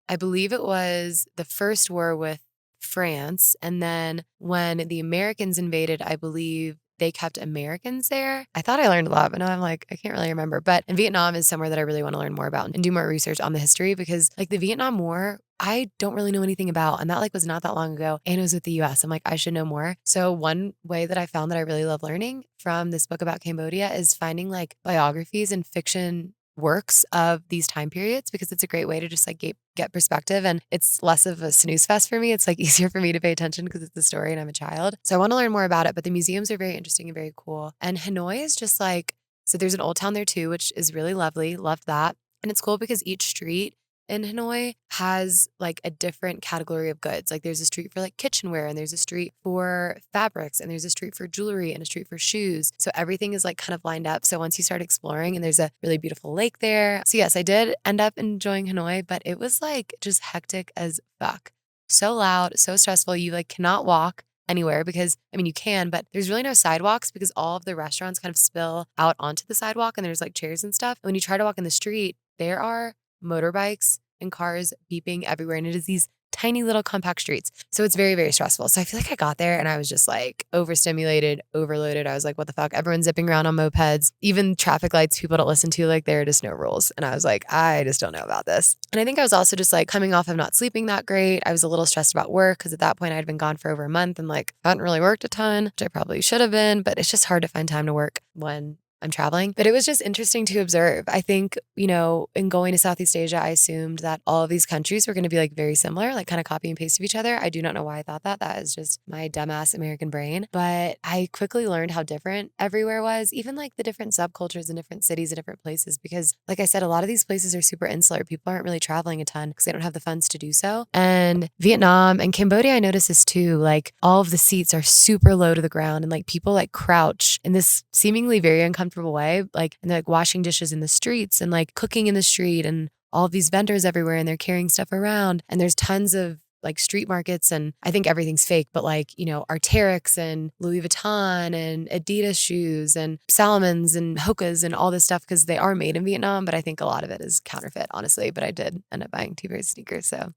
I believe it was the first war with France. And then when the Americans invaded, I believe they kept Americans there. I thought I learned a lot, but now I'm like, I can't really remember. But Vietnam is somewhere that I really want to learn more about and do more research on the history because like the Vietnam War, I don't really know anything about. And that like was not that long ago. And it was with the US. I'm like, I should know more. So one way that I found that I really love learning from this book about Cambodia is finding like biographies and fiction works of these time periods because it's a great way to just like get perspective and it's less of a snooze fest for me. It's like easier for me to pay attention because it's a story and I'm a child. So I want to learn more about it, but the museums are very interesting and very cool. And Hanoi is just like, so there's an old town there too, which is really lovely. Loved that. And it's cool because each street in Hanoi has like a different category of goods. Like there's a street for like kitchenware and there's a street for fabrics and there's a street for jewelry and a street for shoes. So everything is like kind of lined up. So once you start exploring and there's a really beautiful lake there. So yes, I did end up enjoying Hanoi, but it was like just hectic as fuck. So loud, so stressful. You like cannot walk anywhere because I mean you can, but there's really no sidewalks because all of the restaurants kind of spill out onto the sidewalk and there's like chairs and stuff. And when you try to walk in the street, there are motorbikes and cars beeping everywhere. And it is these tiny little compact streets. So it's very, very stressful. So I feel like I got there and I was just like overstimulated, overloaded. I was like, what the fuck? Everyone's zipping around on mopeds, even traffic lights people don't listen to, like there are just no rules. And I was like, I just don't know about this. And I think I was also just like coming off of not sleeping that great. I was a little stressed about work because at that point I'd been gone for over a month and like hadn't really worked a ton, which I probably should have been, but it's just hard to find time to work when I'm traveling. But it was just interesting to observe. I think, in going to Southeast Asia, I assumed that all of these countries were going to be like very similar, like kind of copy and paste of each other. I do not know why I thought that. That is just my dumbass American brain. But I quickly learned how different everywhere was, even like the different subcultures in different cities and different places. Because like I said, a lot of these places are super insular. People aren't really traveling a ton because they don't have the funds to do so. And Vietnam and Cambodia, I noticed this too. Like all of the seats are super low to the ground and like people like crouch in this seemingly very uncomfortable way, like, and they're like washing dishes in the streets and like cooking in the street and all of these vendors everywhere and they're carrying stuff around. And there's tons of like street markets and I think everything's fake, but like, Arc'teryx and Louis Vuitton and Adidas shoes and Salomons and Hoka's and all this stuff because they are made in Vietnam, but I think a lot of it is counterfeit, honestly. But I did end up buying 2 pairs of sneakers. So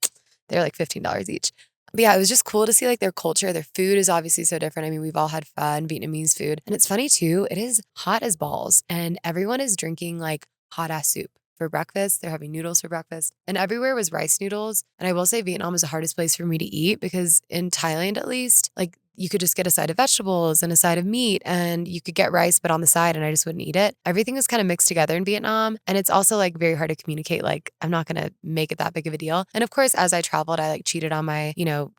they're like $15 each. But yeah, it was just cool to see like their culture. Their food is obviously so different. I mean, we've all had fun Vietnamese food. And it's funny too, it is hot as balls and everyone is drinking like hot ass soup for breakfast. They're having noodles for breakfast and everywhere was rice noodles. And I will say Vietnam was the hardest place for me to eat because in Thailand, at least, like you could just get a side of vegetables and a side of meat, and you could get rice, but on the side, and I just wouldn't eat it. Everything was kind of mixed together in Vietnam. And it's also like very hard to communicate. Like, I'm not going to make it that big of a deal. And of course, as I traveled, I like cheated on my,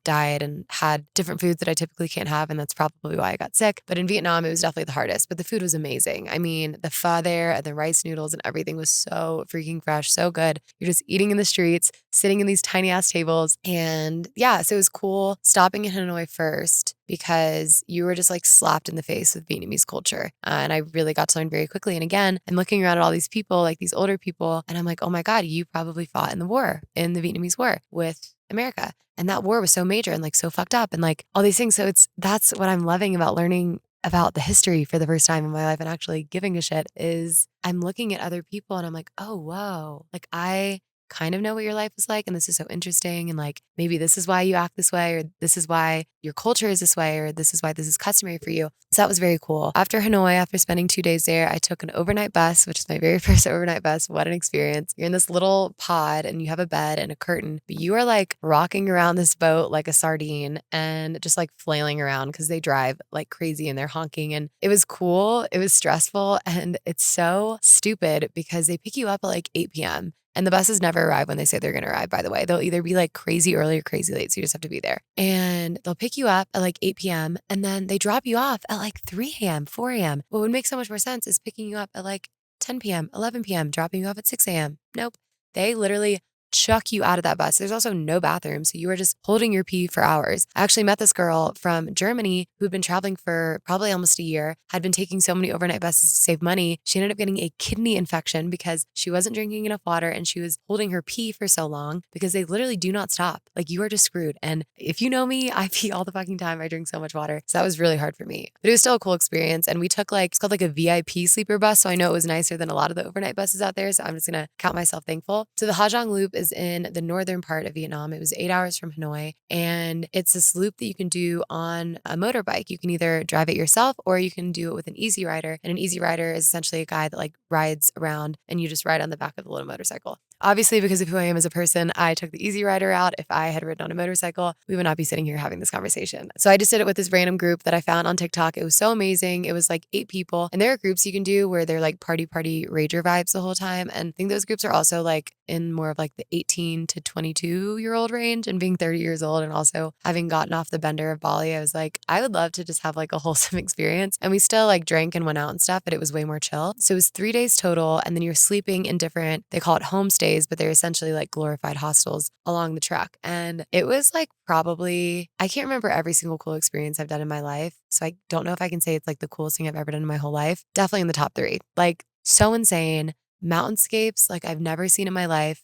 diet and had different foods that I typically can't have. And that's probably why I got sick. But in Vietnam, it was definitely the hardest, but the food was amazing. I mean, the pho there and the rice noodles and everything was so freaking fresh, so good. You're just eating in the streets, sitting in these tiny ass tables. And yeah, so it was cool stopping in Hanoi first because you were just like slapped in the face with Vietnamese culture. And I really got to learn very quickly. And again, I'm looking around at all these people, like these older people, and I'm like, oh my God, you probably fought in the war, in the Vietnamese War with America. And that war was so major and like so fucked up and like all these things. So that's what I'm loving about learning about the history for the first time in my life and actually giving a shit is I'm looking at other people and I'm like, oh, whoa, like I kind of know what your life is like. And this is so interesting. And like, maybe this is why you act this way, or this is why your culture is this way, or this is why this is customary for you. So that was very cool. After Hanoi, after spending 2 days there, I took an overnight bus, which is my very first overnight bus. What an experience. You're in this little pod and you have a bed and a curtain, but you are like rocking around this boat like a sardine and just like flailing around because they drive like crazy and they're honking. And it was cool. It was stressful. And it's so stupid because they pick you up at like 8 p.m. And the buses never arrive when they say they're going to arrive, by the way. They'll either be like crazy early or crazy late. So you just have to be there. And they'll pick you up at like 8 p.m. and then they drop you off at like 3 a.m., 4 a.m. What would make so much more sense is picking you up at like 10 p.m., 11 p.m., dropping you off at 6 a.m. Nope. They literally chuck you out of that bus. There's also no bathroom. So you were just holding your pee for hours. I actually met this girl from Germany who'd been traveling for probably almost a year, had been taking so many overnight buses to save money. She ended up getting a kidney infection because she wasn't drinking enough water and she was holding her pee for so long because they literally do not stop. Like you are just screwed. And if you know me, I pee all the fucking time. I drink so much water. So that was really hard for me, but it was still a cool experience. And we took it's called like a VIP sleeper bus. So I know it was nicer than a lot of the overnight buses out there. So I'm just going to count myself thankful. So the Ha Giang Loop is in the northern part of Vietnam. It was 8 hours from Hanoi. And it's this loop that you can do on a motorbike. You can either drive it yourself or you can do it with an easy rider. And an easy rider is essentially a guy that like rides around and you just ride on the back of the little motorcycle. Obviously, because of who I am as a person, I took the easy rider out. If I had ridden on a motorcycle, we would not be sitting here having this conversation. So I just did it with this random group that I found on TikTok. It was so amazing. It was like 8 people. And there are groups you can do where they're like party rager vibes the whole time. And I think those groups are also like in more of like the 18 to 22-year-old range. And being 30 years old and also having gotten off the bender of Bali, I was like, I would love to just have like a wholesome experience. And we still like drank and went out and stuff, but it was way more chill. So it was 3 days total. And then you're sleeping in different, they call it homestays, but they're essentially like glorified hostels along the truck. And it was like probably, I can't remember every single cool experience I've done in my life. So I don't know if I can say it's like the coolest thing I've ever done in my whole life. Definitely in the top 3. Like so insane. Mountainscapes like I've never seen in my life.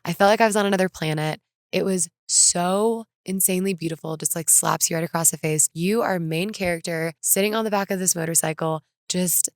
I felt like I was on another planet. It was so insanely beautiful, just like slaps you right across the face. You are main character sitting on the back of this motorcycle, just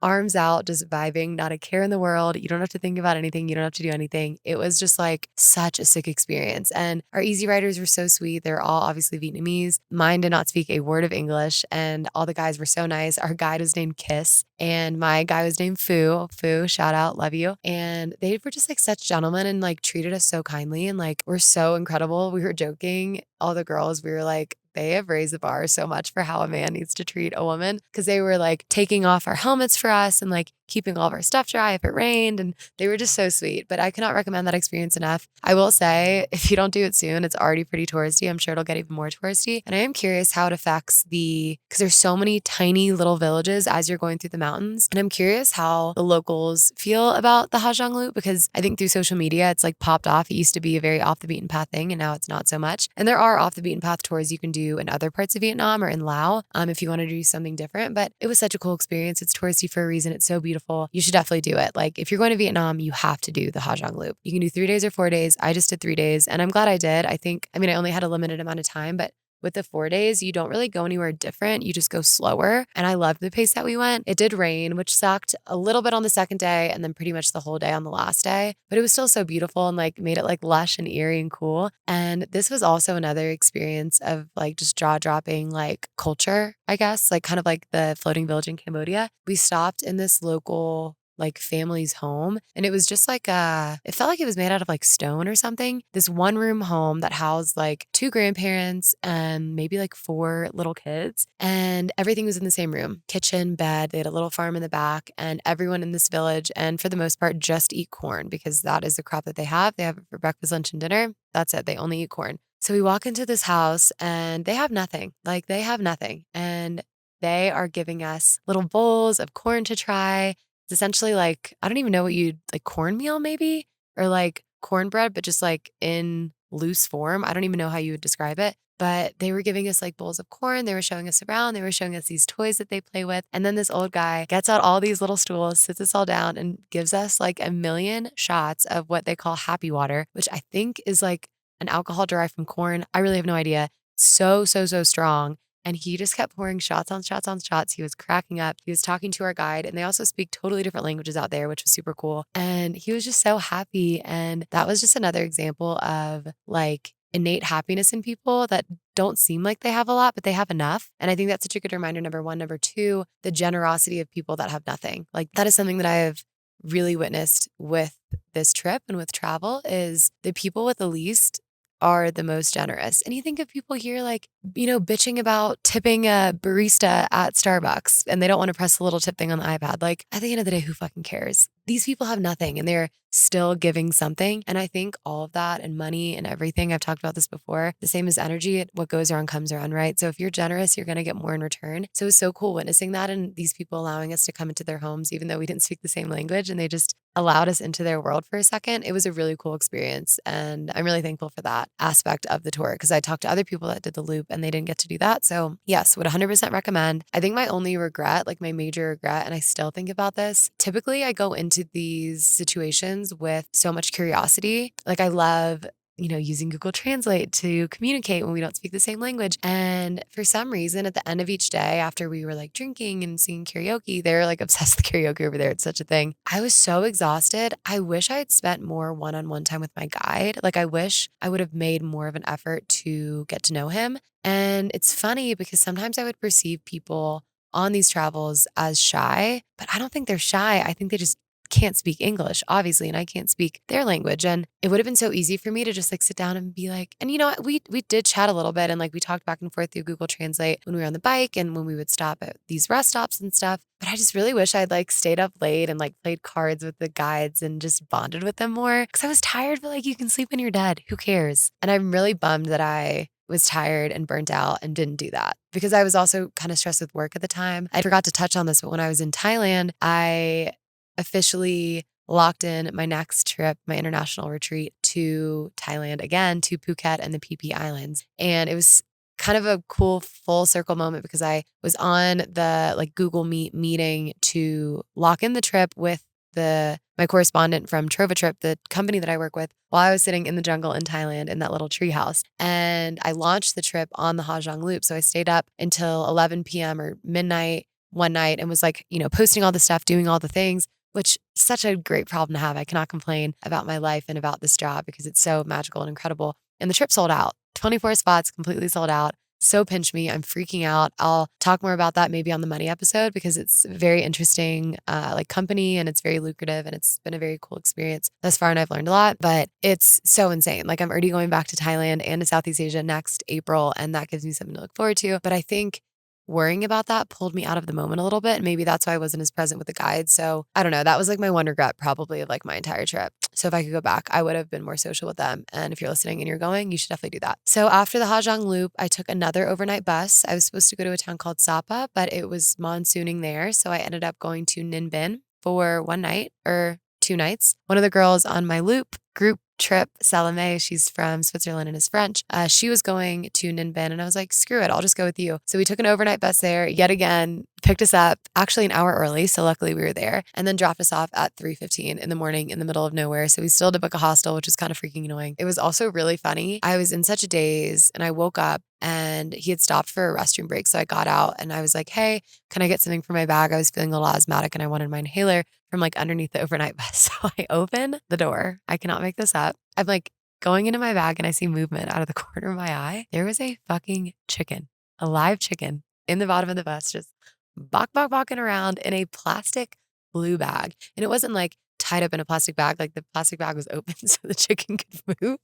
arms out, just vibing, not a care in the world. You don't have to think about anything. You don't have to do anything. It was just like such a sick experience. And our easy riders were so sweet. They're all obviously Vietnamese. Mine did not speak a word of English and all the guys were so nice. Our guide was named Kiss and my guy was named Fu. Fu, shout out, love you. And they were just like such gentlemen and like treated us so kindly and like were so incredible. We were joking, all the girls, we were like, they have raised the bar so much for how a man needs to treat a woman because they were like taking off our helmets for us and like keeping all of our stuff dry if it rained. And they were just so sweet, but I cannot recommend that experience enough. I will say, if you don't do it soon, it's already pretty touristy. I'm sure it'll get even more touristy. And I am curious how it affects because there's so many tiny little villages as you're going through the mountains. And I'm curious how the locals feel about the Ha Giang Loop because I think through social media, it's like popped off. It used to be a very off the beaten path thing and now it's not so much. And there are off the beaten path tours you can do in other parts of Vietnam or in Laos if you want to do something different. But it was such a cool experience. It's touristy for a reason. It's so beautiful. You should definitely do it. Like if you're going to Vietnam, you have to do the Ha Giang Loop. You can do 3 days or 4 days. I just did 3 days and I'm glad I did. I only had a limited amount of time, but with the 4 days, you don't really go anywhere different. You just go slower. And I loved the pace that we went. It did rain, which sucked a little bit on the second day and then pretty much the whole day on the last day. But it was still so beautiful and like made it like lush and eerie and cool. And this was also another experience of like just jaw dropping like culture, I guess, like kind of like the floating village in Cambodia. We stopped in this local like family's home. And it was just like it felt like it was made out of like stone or something. This one room home that housed like two grandparents and maybe like four little kids. And everything was in the same room, kitchen, bed. They had a little farm in the back, and everyone in this village, and for the most part, just eat corn because that is the crop that they have. They have it for breakfast, lunch, and dinner. That's it. They only eat corn. So we walk into this house and they have nothing. Like they have nothing. And they are giving us little bowls of corn to try. It's essentially like, I don't even know what you'd like, cornmeal maybe, or like cornbread, but just like in loose form. I don't even know how you would describe it. But they were giving us like bowls of corn. They were showing us around. They were showing us these toys that they play with. And then this old guy gets out all these little stools, sits us all down, and gives us like a million shots of what they call happy water, which I think is like an alcohol derived from corn. I really have no idea. So, so, so strong. And he just kept pouring shots on shots on shots. He was cracking up. He was talking to our guide, and they also speak totally different languages out there, which was super cool. And he was just so happy. And that was just another example of like innate happiness in people that don't seem like they have a lot, but they have enough. And I think that's such a good reminder, number one. Number two, the generosity of people that have nothing. Like that is something that I have really witnessed with this trip and with travel is the people with the least are the most generous. And you think of people here like, bitching about tipping a barista at Starbucks and they don't want to press the little tip thing on the iPad. Like at the end of the day, who fucking cares? These people have nothing and they're still giving something. And I think all of that and money and everything, I've talked about this before, the same as energy, what goes around comes around, right? So if you're generous, you're going to get more in return. So it was so cool witnessing that and these people allowing us to come into their homes, even though we didn't speak the same language and they just allowed us into their world for a second. It was a really cool experience. And I'm really thankful for that aspect of the tour because I talked to other people that did the loop and they didn't get to do that. So yes, would 100% recommend. I think my only regret, like my major regret, and I still think about this, typically I go into these situations with so much curiosity. Like I love using Google Translate to communicate when we don't speak the same language. And for some reason, at the end of each day, after we were like drinking and singing karaoke, they're like obsessed with karaoke over there. It's such a thing. I was so exhausted. I wish I had spent more one-on-one time with my guide. Like I wish I would have made more of an effort to get to know him. And it's funny because sometimes I would perceive people on these travels as shy, but I don't think they're shy. I think they just can't speak English, obviously, and I can't speak their language. And it would have been so easy for me to just like sit down and be like, and we did chat a little bit and like we talked back and forth through Google Translate when we were on the bike and when we would stop at these rest stops and stuff. But I just really wish I'd like stayed up late and like played cards with the guides and just bonded with them more because I was tired, but like you can sleep when you're dead. Who cares? And I'm really bummed that I was tired and burnt out and didn't do that because I was also kind of stressed with work at the time. I forgot to touch on this, but when I was in Thailand, I officially locked in my next trip, my international retreat to Thailand again, to Phuket and the PP Islands. And it was kind of a cool full circle moment because I was on the like Google Meet meeting to lock in the trip with my correspondent from Trova Trip, the company that I work with, while I was sitting in the jungle in Thailand in that little tree house. And I launched the trip on the Ha Giang Loop. So I stayed up until 11 p.m. or midnight one night and was like, posting all the stuff, doing all the things, which is such a great problem to have. I cannot complain about my life and about this job because it's so magical and incredible. And the trip sold out, 24 spots, completely sold out. So pinch me. I'm freaking out. I'll talk more about that maybe on the money episode because it's very interesting, like company and it's very lucrative and it's been a very cool experience thus far. And I've learned a lot, but it's so insane. Like I'm already going back to Thailand and to Southeast Asia next April. And that gives me something to look forward to. But I think worrying about that pulled me out of the moment a little bit. And maybe that's why I wasn't as present with the guide. So I don't know. That was like my one regret probably of like my entire trip. So if I could go back, I would have been more social with them. And if you're listening and you're going, you should definitely do that. So after the Ha Giang Loop, I took another overnight bus. I was supposed to go to a town called Sapa, but it was monsooning there. So I ended up going to Ninh Binh for one night or 2 nights. One of the girls on my loop group trip, Salome, she's from Switzerland and is French. She was going to Ninh Binh and I was like, screw it, I'll just go with you. So we took an overnight bus there yet again, picked us up actually an hour early. So luckily we were there and then dropped us off at 3:15 in the morning in the middle of nowhere. So we still had to book a hostel, which was kind of freaking annoying. It was also really funny. I was in such a daze and I woke up and he had stopped for a restroom break. So I got out and I was like, hey, can I get something for my bag? I was feeling a little asthmatic and I wanted my inhaler from like underneath the overnight bus. So I open the door. I cannot make this up. I'm like going into my bag and I see movement out of the corner of my eye. There was a fucking chicken, a live chicken in the bottom of the bus, just balking around in a plastic blue bag. And it wasn't like tied up in a plastic bag, like the plastic bag was open so the chicken could move.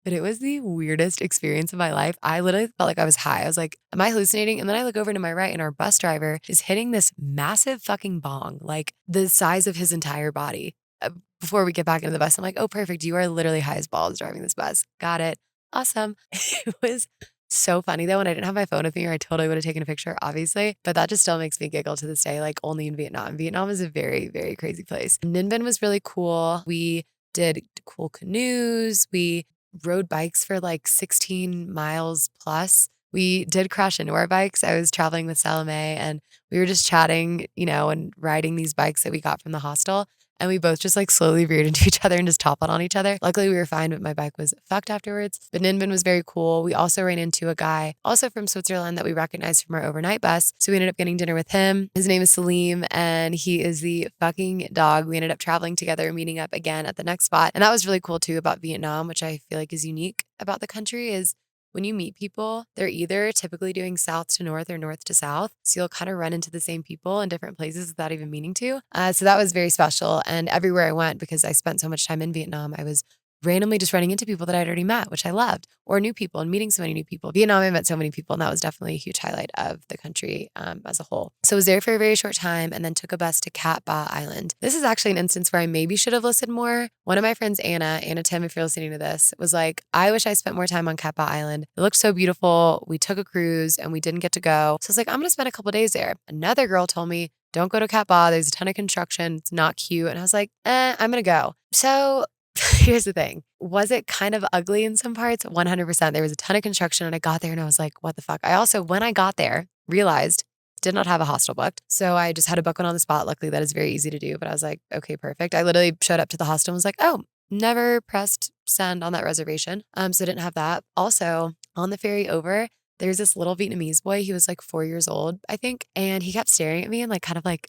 But it was the weirdest experience of my life. I literally felt like I was high. I was like, am I hallucinating? And then I look over to my right and our bus driver is hitting this massive fucking bong, like the size of his entire body. Before we get back into the bus, I'm like, oh, perfect. You are literally high as balls driving this bus. Got it. Awesome. It was so funny though. When I didn't have my phone with me, or I totally would have taken a picture, obviously. But that just still makes me giggle to this day, like only in Vietnam. Vietnam is a very, very crazy place. Ninh Binh was really cool. We did cool canoes. We rode bikes for like 16 miles plus. We did crash into our bikes. I was traveling with Salome and we were just chatting, and riding these bikes that we got from the hostel. And we both just like slowly veered into each other and just toppled on each other. Luckily, we were fine, but my bike was fucked afterwards. But Ninh Binh was very cool. We also ran into a guy also from Switzerland that we recognized from our overnight bus. So we ended up getting dinner with him. His name is Salim and he is the fucking dog. We ended up traveling together, meeting up again at the next spot. And that was really cool too about Vietnam, which I feel like is unique about the country is when you meet people, they're either typically doing south to north or north to south. So you'll kind of run into the same people in different places without even meaning to. So that was very special. And everywhere I went, because I spent so much time in Vietnam, I was randomly just running into people that I'd already met, which I loved, or new people and meeting so many new people. Vietnam, I met so many people, and that was definitely a huge highlight of the country as a whole. So I was there for a very short time and then took a bus to Cat Ba Island. This is actually an instance where I maybe should have listened more. One of my friends, Anna Tim, if you're listening to this, was like, I wish I spent more time on Cat Ba Island. It looked so beautiful. We took a cruise and we didn't get to go. So I was like, I'm going to spend a couple days there. Another girl told me, don't go to Cat Ba. There's a ton of construction. It's not cute. And I was like, I'm going to go. So here's the thing. Was it kind of ugly in some parts? 100%. There was a ton of construction and I got there and I was like, what the fuck? I also, when I got there, realized did not have a hostel booked. So I just had to book one on the spot. Luckily, that is very easy to do. But I was like, okay, perfect. I literally showed up to the hostel and was like, oh, never pressed send on that reservation. So I didn't have that. Also, on the ferry over, there's this little Vietnamese boy. He was like 4 years old, I think. And he kept staring at me and like kind of like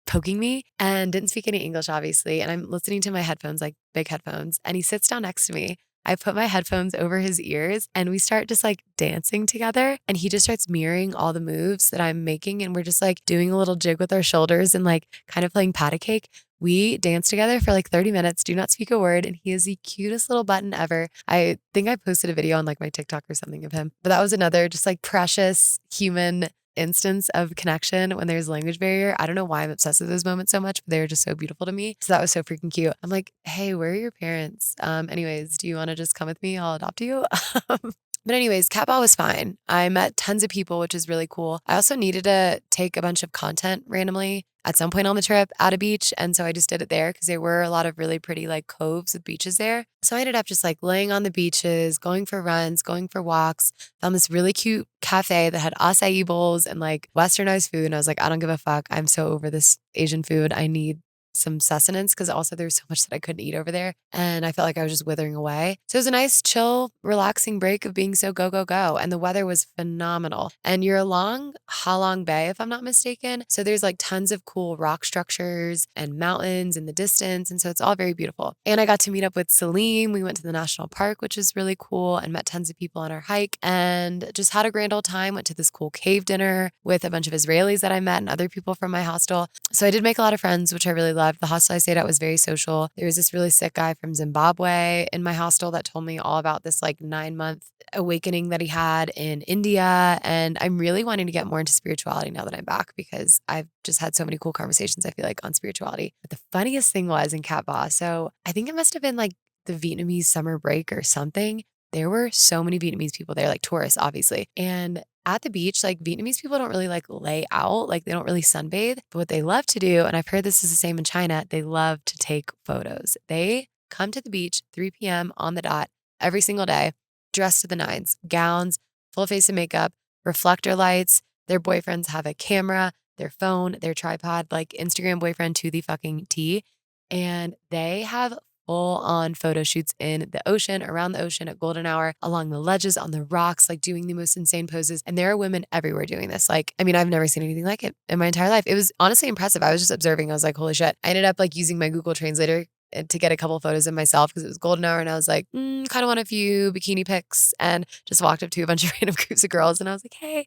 poking me and didn't speak any English, obviously. And I'm listening to my headphones, like big headphones. And he sits down next to me. I put my headphones over his ears and we start just like dancing together. And he just starts mirroring all the moves that I'm making. And we're just like doing a little jig with our shoulders and like kind of playing patty cake. We danced together for like 30 minutes, do not speak a word. And he is the cutest little button ever. I think I posted a video on like my TikTok or something of him. But that was another just like precious human instance of connection when there's language barrier. I don't know why I'm obsessed with those moments so much, but they were just so beautiful to me. So that was so freaking cute. I'm like, hey, where are your parents? Anyways, do you want to just come with me? I'll adopt you. But anyways, Cat Ba was fine. I met tons of people, which is really cool. I also needed to take a bunch of content randomly at some point on the trip at a beach. And so I just did it there because there were a lot of really pretty like coves with beaches there. So I ended up just like laying on the beaches, going for runs, going for walks, found this really cute cafe that had acai bowls and like westernized food. And I was like, I don't give a fuck. I'm so over this Asian food. I need some sustenance because also there's so much that I couldn't eat over there. And I felt like I was just withering away. So it was a nice, chill, relaxing break of being so go, go, go. And the weather was phenomenal. And you're along Ha Long Bay, if I'm not mistaken. So there's like tons of cool rock structures and mountains in the distance. And so it's all very beautiful. And I got to meet up with Salim. We went to the national park, which was really cool, and met tons of people on our hike and just had a grand old time. Went to this cool cave dinner with a bunch of Israelis that I met and other people from my hostel. So I did make a lot of friends, which I really loved. The hostel I stayed at was very social. There was this really sick guy from Zimbabwe in my hostel that told me all about this like 9-month awakening that he had in India. And I'm really wanting to get more into spirituality now that I'm back because I've just had so many cool conversations, I feel like, on spirituality. But the funniest thing was in Cat Ba. So I think it must have been like the Vietnamese summer break or something. There were so many Vietnamese people there, like tourists, obviously. And at the beach, like Vietnamese people don't really like lay out, like they don't really sunbathe. But what they love to do, and I've heard this is the same in China, they love to take photos. They come to the beach 3 p.m. on the dot every single day, dressed to the nines, gowns, full face of makeup, reflector lights. Their boyfriends have a camera, their phone, their tripod, like Instagram boyfriend to the fucking T. And they have full on photo shoots in the ocean, around the ocean at golden hour, along the ledges, on the rocks, like doing the most insane poses. And there are women everywhere doing this. Like, I mean, I've never seen anything like it in my entire life. It was honestly impressive. I was just observing. I was like, holy shit. I ended up like using my Google Translator to get a couple of photos of myself because it was golden hour and I was like, kind of want a few bikini pics and just walked up to a bunch of random groups of girls and I was like, hey,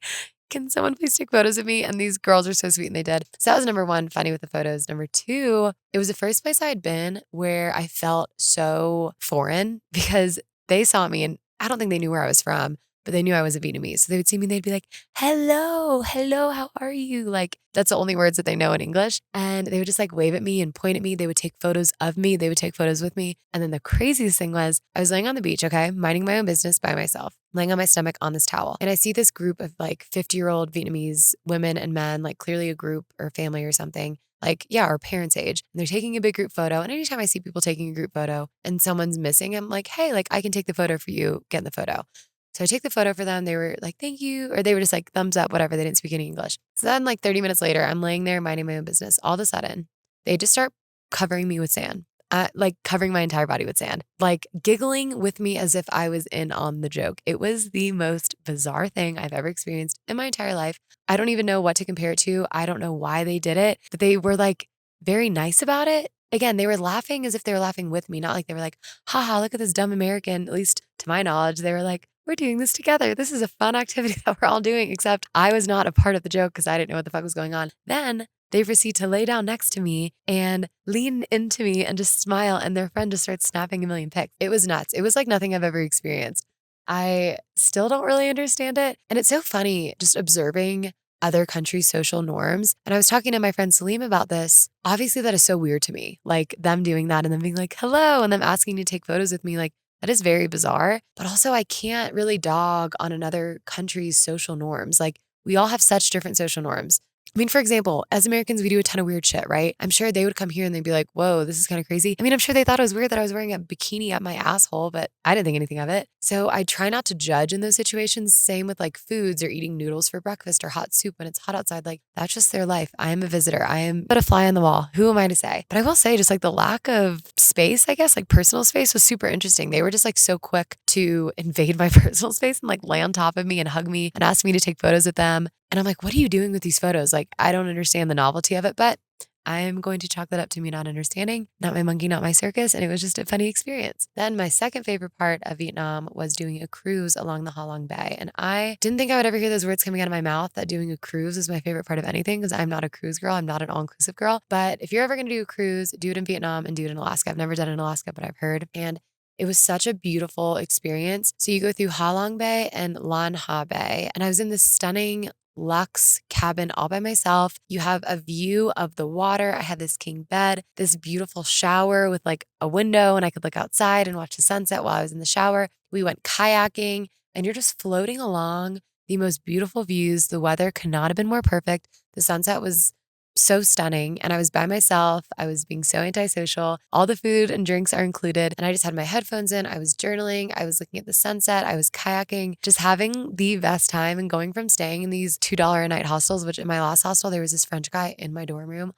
can someone please take photos of me? And these girls are so sweet and they did. So that was number one, funny with the photos. Number two, it was the first place I had been where I felt so foreign because they saw me and I don't think they knew where I was from, but they knew I was a Vietnamese. So they would see me and they'd be like, hello, hello, how are you? Like, that's the only words that they know in English. And they would just like wave at me and point at me. They would take photos of me. They would take photos with me. And then the craziest thing was I was laying on the beach, okay, minding my own business by myself, laying on my stomach on this towel. And I see this group of like 50-year-old Vietnamese women and men, like clearly a group or family or something. Like, yeah, our parents' age. And they're taking a big group photo. And anytime I see people taking a group photo and someone's missing, I'm like, hey, like I can take the photo for you, get in the photo. So I take the photo for them. They were like, thank you. Or they were just like, thumbs up, whatever. They didn't speak any English. So then like 30 minutes later, I'm laying there minding my own business. All of a sudden, they just start covering me with sand. Like covering my entire body with sand, like giggling with me as if I was in on the joke. It was the most bizarre thing I've ever experienced in my entire life. I don't even know what to compare it to. I don't know why they did it, but they were like very nice about it. Again, they were laughing as if they were laughing with me, not like they were like, haha, look at this dumb American. At least to my knowledge, they were like, we're doing this together. This is a fun activity that we're all doing, except I was not a part of the joke because I didn't know what the fuck was going on. Then they proceed to lay down next to me and lean into me and just smile. And their friend just starts snapping a million pics. It was nuts. It was like nothing I've ever experienced. I still don't really understand it. And it's so funny just observing other countries' social norms. And I was talking to my friend Salim about this. Obviously, that is so weird to me. Like them doing that and then being like, hello, and them asking to take photos with me. Like, that is very bizarre. But also, I can't really dog on another country's social norms. Like, we all have such different social norms. I mean, for example, as Americans, we do a ton of weird shit, right? I'm sure they would come here and they'd be like, whoa, this is kind of crazy. I mean, I'm sure they thought it was weird that I was wearing a bikini at my asshole, but I didn't think anything of it. So I try not to judge in those situations. Same with like foods or eating noodles for breakfast or hot soup when it's hot outside. Like, that's just their life. I am a visitor. I am but a fly on the wall. Who am I to say? But I will say, just like the lack of space, I guess, like personal space was super interesting. They were just like so quick to invade my personal space and like lay on top of me and hug me and ask me to take photos with them. And I'm like, what are you doing with these photos? Like, I don't understand the novelty of it, but I am going to chalk that up to me not understanding, not my monkey, not my circus. And it was just a funny experience. Then my second favorite part of Vietnam was doing a cruise along the Ha Long Bay. And I didn't think I would ever hear those words coming out of my mouth that doing a cruise is my favorite part of anything because I'm not a cruise girl. I'm not an all-inclusive girl. But if you're ever going to do a cruise, do it in Vietnam and do it in Alaska. I've never done it in Alaska, but I've heard. And it was such a beautiful experience. So you go through Ha Long Bay and Lan Ha Bay. And I was in this stunning luxe cabin all by myself. You have a view of the water. I had this king bed, this beautiful shower with like a window, and I could look outside and watch the sunset while I was in the shower. We went kayaking, and you're just floating along the most beautiful views. The weather could not have been more perfect. The sunset was so stunning. And I was by myself. I was being so antisocial. All the food and drinks are included. And I just had my headphones in. I was journaling. I was looking at the sunset. I was kayaking, just having the best time and going from staying in these $2 a night hostels, which in my last hostel, there was this French guy in my dorm room.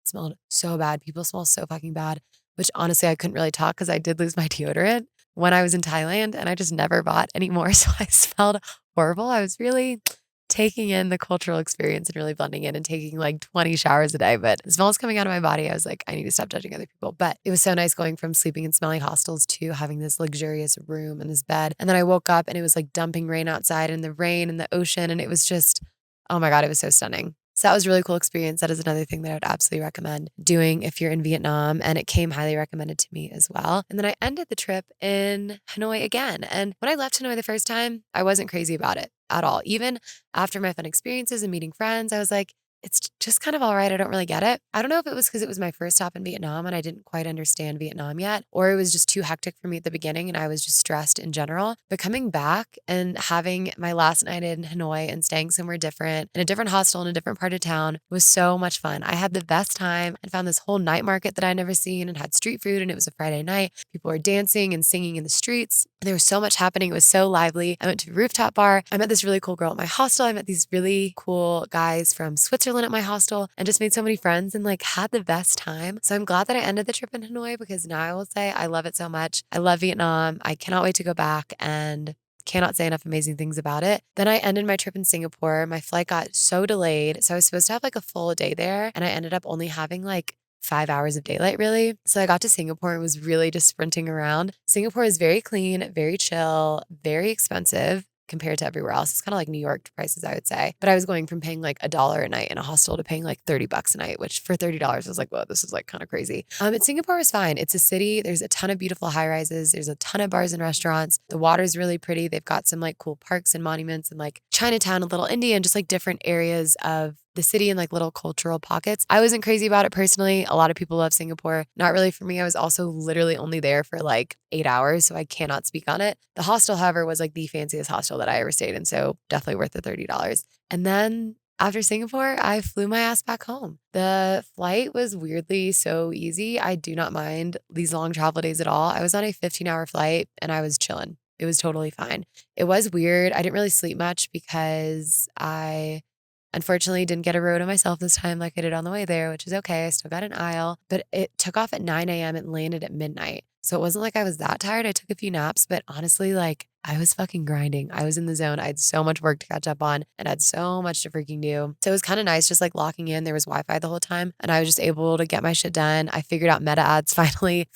It smelled so bad. People smell so fucking bad, which honestly, I couldn't really talk because I did lose my deodorant when I was in Thailand and I just never bought anymore. So I smelled horrible. I was really taking in the cultural experience and really blending in and taking like 20 showers a day. But the smell was coming out of my body. I was like, I need to stop judging other people. But it was so nice going from sleeping in smelly hostels to having this luxurious room and this bed. And then I woke up and it was like dumping rain outside and the rain and the ocean. And it was just, oh my God, it was so stunning. So that was a really cool experience. That is another thing that I would absolutely recommend doing if you're in Vietnam. And it came highly recommended to me as well. And then I ended the trip in Hanoi again. And when I left Hanoi the first time, I wasn't crazy about it at all. Even after my fun experiences and meeting friends, I was like, it's just kind of all right. I don't really get it. I don't know if it was because it was my first stop in Vietnam and I didn't quite understand Vietnam yet, or it was just too hectic for me at the beginning and I was just stressed in general. But coming back and having my last night in Hanoi and staying somewhere different, in a different hostel in a different part of town, was so much fun. I had the best time and found this whole night market that I'd never seen and had street food, and it was a Friday night. People were dancing and singing in the streets. There was so much happening. It was so lively. I went to a rooftop bar. I met this really cool girl at my hostel. I met these really cool guys from Switzerland at my hostel and just made so many friends and like had the best time. So I'm glad that I ended the trip in Hanoi because now I will say I love it so much. I love Vietnam. I cannot wait to go back and cannot say enough amazing things about it. Then I ended my trip in Singapore. My flight got so delayed. So I was supposed to have like a full day there and I ended up only having like 5 hours of daylight really. So I got to Singapore and was really just sprinting around. Singapore is very clean, very chill, very expensive. compared to everywhere else. It's kind of like New York prices, I would say. But I was going from paying like $1 a night in a hostel to paying like $30 a night, which for $30 was like, whoa, this is like kind of crazy. But Singapore was fine. It's a city. There's a ton of beautiful high rises. There's a ton of bars and restaurants. The water's really pretty. They've got some like cool parks and monuments and like Chinatown, a little India, and just like different areas of the city and like little cultural pockets. I wasn't crazy about it personally. A lot of people love Singapore. Not really for me. I was also literally only there for like 8 hours, so I cannot speak on it. The hostel, however, was like the fanciest hostel that I ever stayed in, so definitely worth the $30. And then after Singapore, I flew my ass back home. The flight was weirdly so easy. I do not mind these long travel days at all. I was on a 15-hour flight and I was chilling. It was totally fine. It was weird. I didn't really sleep much because I unfortunately didn't get a row to myself this time like I did on the way there, which is okay. I still got an aisle, but it took off at 9 a.m. and landed at midnight. So it wasn't like I was that tired. I took a few naps, but honestly, like I was fucking grinding. I was in the zone. I had so much work to catch up on and had so much to freaking do. So it was kind of nice just like locking in. There was Wi-Fi the whole time and I was just able to get my shit done. I figured out meta ads finally,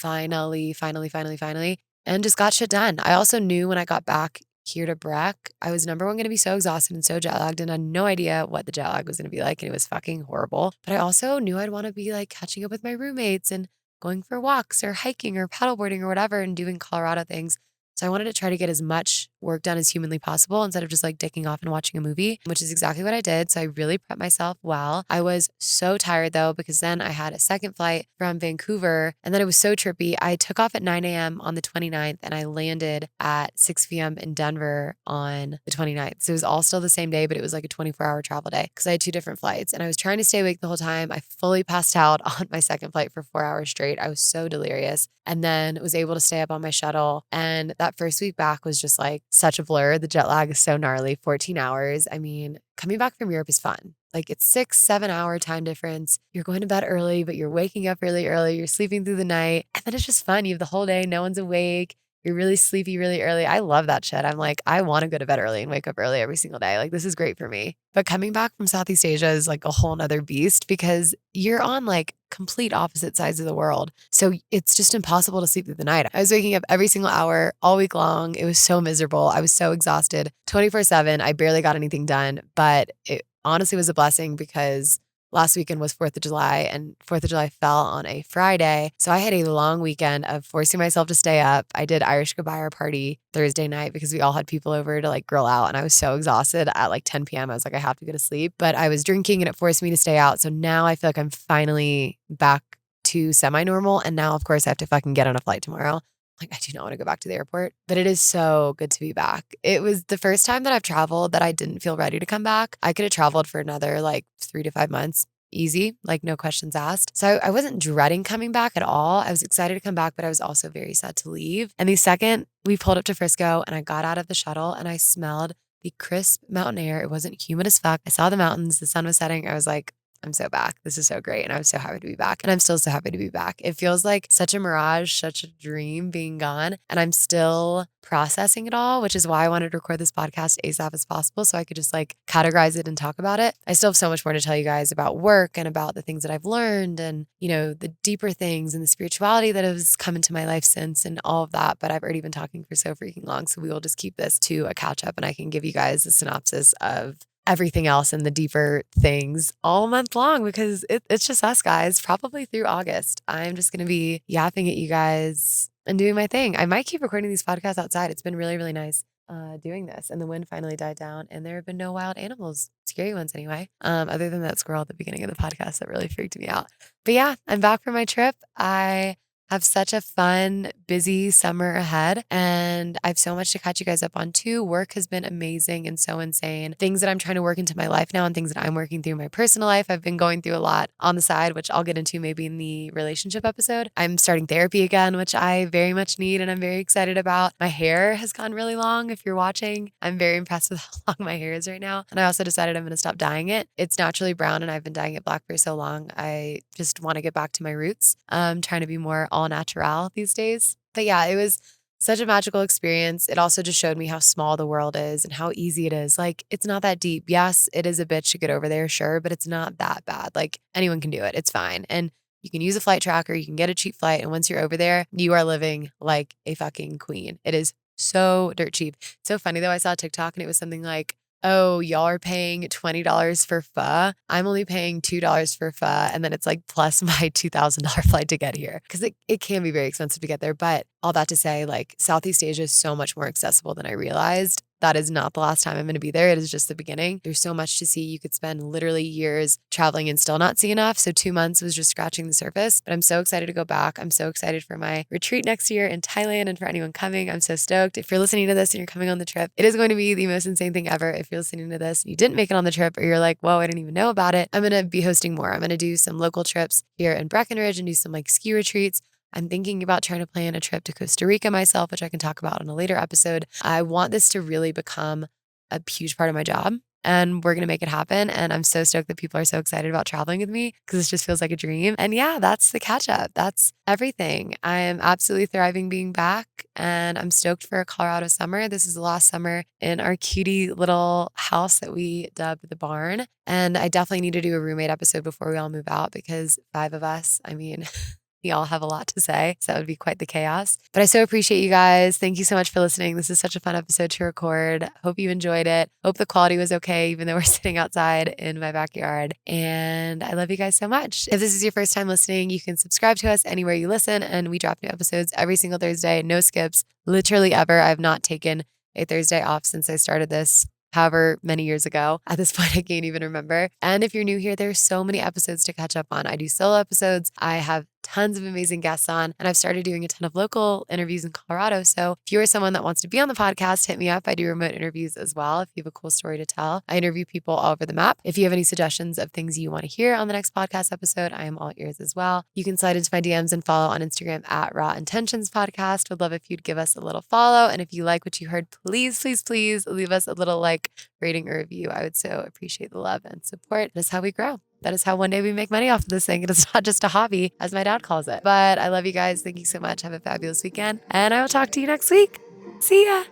and just got shit done. I also knew when I got back here to Breck, I was number one going to be so exhausted and so jet lagged and I had no idea what the jet lag was going to be like. And it was fucking horrible. But I also knew I'd want to be like catching up with my roommates and going for walks or hiking or paddleboarding or whatever and doing Colorado things. So I wanted to try to get as much work done as humanly possible instead of just like dicking off and watching a movie, which is exactly what I did. So I really prepped myself well. I was so tired though, because then I had a second flight from Vancouver and then it was so trippy. I took off at 9 a.m. on the 29th and I landed at 6 p.m. in Denver on the 29th. So it was all still the same day, but it was like a 24-hour travel day because I had two different flights and I was trying to stay awake the whole time. I fully passed out on my second flight for 4 hours straight. I was so delirious and then was able to stay up on my shuttle. And that first week back was just like such a blur. The jet lag is so gnarly, 14 hours. I mean, coming back from Europe is fun. Like it's 6-7 hour time difference. You're going to bed early, but you're waking up really early. You're sleeping through the night. And then it's just fun. You have the whole day. No one's awake. You're really sleepy really early. I love that shit. I'm like, I want to go to bed early and wake up early every single day. Like this is great for me. But coming back from Southeast Asia is like a whole nother beast because you're on like complete opposite sides of the world. So it's just impossible to sleep through the night. I was waking up every single hour all week long. It was so miserable. I was so exhausted 24/7. I barely got anything done, but it honestly was a blessing because last weekend was 4th of July and 4th of July fell on a Friday. So I had a long weekend of forcing myself to stay up. I did Irish Goodbye our party Thursday night because we all had people over to like grill out and I was so exhausted at like 10 p.m. I was like, I have to go to sleep, but I was drinking and it forced me to stay out. So now I feel like I'm finally back to semi-normal. And now of course I have to fucking get on a flight tomorrow. Like, I do not want to go back to the airport, but it is so good to be back. It was the first time that I've traveled that I didn't feel ready to come back. I could have traveled for another like 3 to 5 months. Easy, like no questions asked. So I wasn't dreading coming back at all. I was excited to come back, but I was also very sad to leave. And the second we pulled up to Frisco and I got out of the shuttle and I smelled the crisp mountain air, it wasn't humid as fuck. I saw the mountains, the sun was setting. I was like, I'm so back. This is so great. And I'm so happy to be back. And I'm still so happy to be back. It feels like such a mirage, such a dream being gone. And I'm still processing it all, which is why I wanted to record this podcast ASAP as possible so I could just like categorize it and talk about it. I still have so much more to tell you guys about work and about the things that I've learned and, you know, the deeper things and the spirituality that has come into my life since and all of that. But I've already been talking for so freaking long. So we will just keep this to a catch up and I can give you guys a synopsis of everything else and the deeper things all month long because it's just us guys, probably through August. I'm just going to be yapping at you guys and doing my thing. I might keep recording these podcasts outside. It's been really, really nice doing this. And the wind finally died down and there have been no wild animals, scary ones anyway, other than that squirrel at the beginning of the podcast that really freaked me out. But yeah, I'm back from my trip. I have such a fun, busy summer ahead. And I have so much to catch you guys up on too. Work has been amazing and so insane. Things that I'm trying to work into my life now and things that I'm working through in my personal life. I've been going through a lot on the side, which I'll get into maybe in the relationship episode. I'm starting therapy again, which I very much need and I'm very excited about. My hair has gone really long. If you're watching, I'm very impressed with how long my hair is right now. And I also decided I'm going to stop dyeing it. It's naturally brown and I've been dyeing it black for so long. I just want to get back to my roots. I'm trying to be more all natural these days. But yeah, it was such a magical experience. It also just showed me how small the world is and how easy it is. Like, it's not that deep. Yes, it is a bitch to get over there, sure, but it's not that bad. Like, anyone can do it. It's fine. And you can use a flight tracker, you can get a cheap flight. And once you're over there, you are living like a fucking queen. It is so dirt cheap. So funny though, I saw a TikTok and it was something like, oh, y'all are paying $20 for pho. I'm only paying $2 for pho. And then it's like plus my $2,000 flight to get here. Cause it can be very expensive to get there. But all that to say, like Southeast Asia is so much more accessible than I realized. That is not the last time I'm going to be there. It is just the beginning. There's so much to see. You could spend literally years traveling and still not see enough. So 2 months was just scratching the surface, but I'm so excited to go back. I'm so excited for my retreat next year in Thailand and for anyone coming. I'm so stoked. If you're listening to this and you're coming on the trip, it is going to be the most insane thing ever. If you're listening to this and you didn't make it on the trip or you're like, whoa, I didn't even know about it. I'm going to be hosting more. I'm going to do some local trips here in Breckenridge and do some like ski retreats. I'm thinking about trying to plan a trip to Costa Rica myself, which I can talk about in a later episode. I want this to really become a huge part of my job and we're going to make it happen. And I'm so stoked that people are so excited about traveling with me because this just feels like a dream. And yeah, that's the catch up. That's everything. I am absolutely thriving being back and I'm stoked for a Colorado summer. This is the last summer in our cutie little house that we dubbed the barn. And I definitely need to do a roommate episode before we all move out because 5 of us, I mean, we all have a lot to say, so that would be quite the chaos. But I so appreciate you guys. Thank you so much for listening. This is such a fun episode to record. Hope you enjoyed it. Hope the quality was okay, even though we're sitting outside in my backyard. And I love you guys so much. If this is your first time listening, you can subscribe to us anywhere you listen. And we drop new episodes every single Thursday, no skips, literally ever. I've not taken a Thursday off since I started this however many years ago. At this point, I can't even remember. And if you're new here, there's so many episodes to catch up on. I do solo episodes. I have tons of amazing guests on, and I've started doing a ton of local interviews in Colorado. So if you're someone that wants to be on the podcast, hit me up. I do remote interviews as well. If you have a cool story to tell, I interview people all over the map. If you have any suggestions of things you want to hear on the next podcast episode, I am all ears as well. You can slide into my DMs and follow on Instagram at Raw Intentions Podcast. Would love if you'd give us a little follow. And if you like what you heard, please, please, please leave us a little rating or review. I would so appreciate the love and support. That is how we grow. That is how one day we make money off of this thing. It is not just a hobby, as my dad calls it. But I love you guys. Thank you so much. Have a fabulous weekend. And I will talk to you next week. See ya.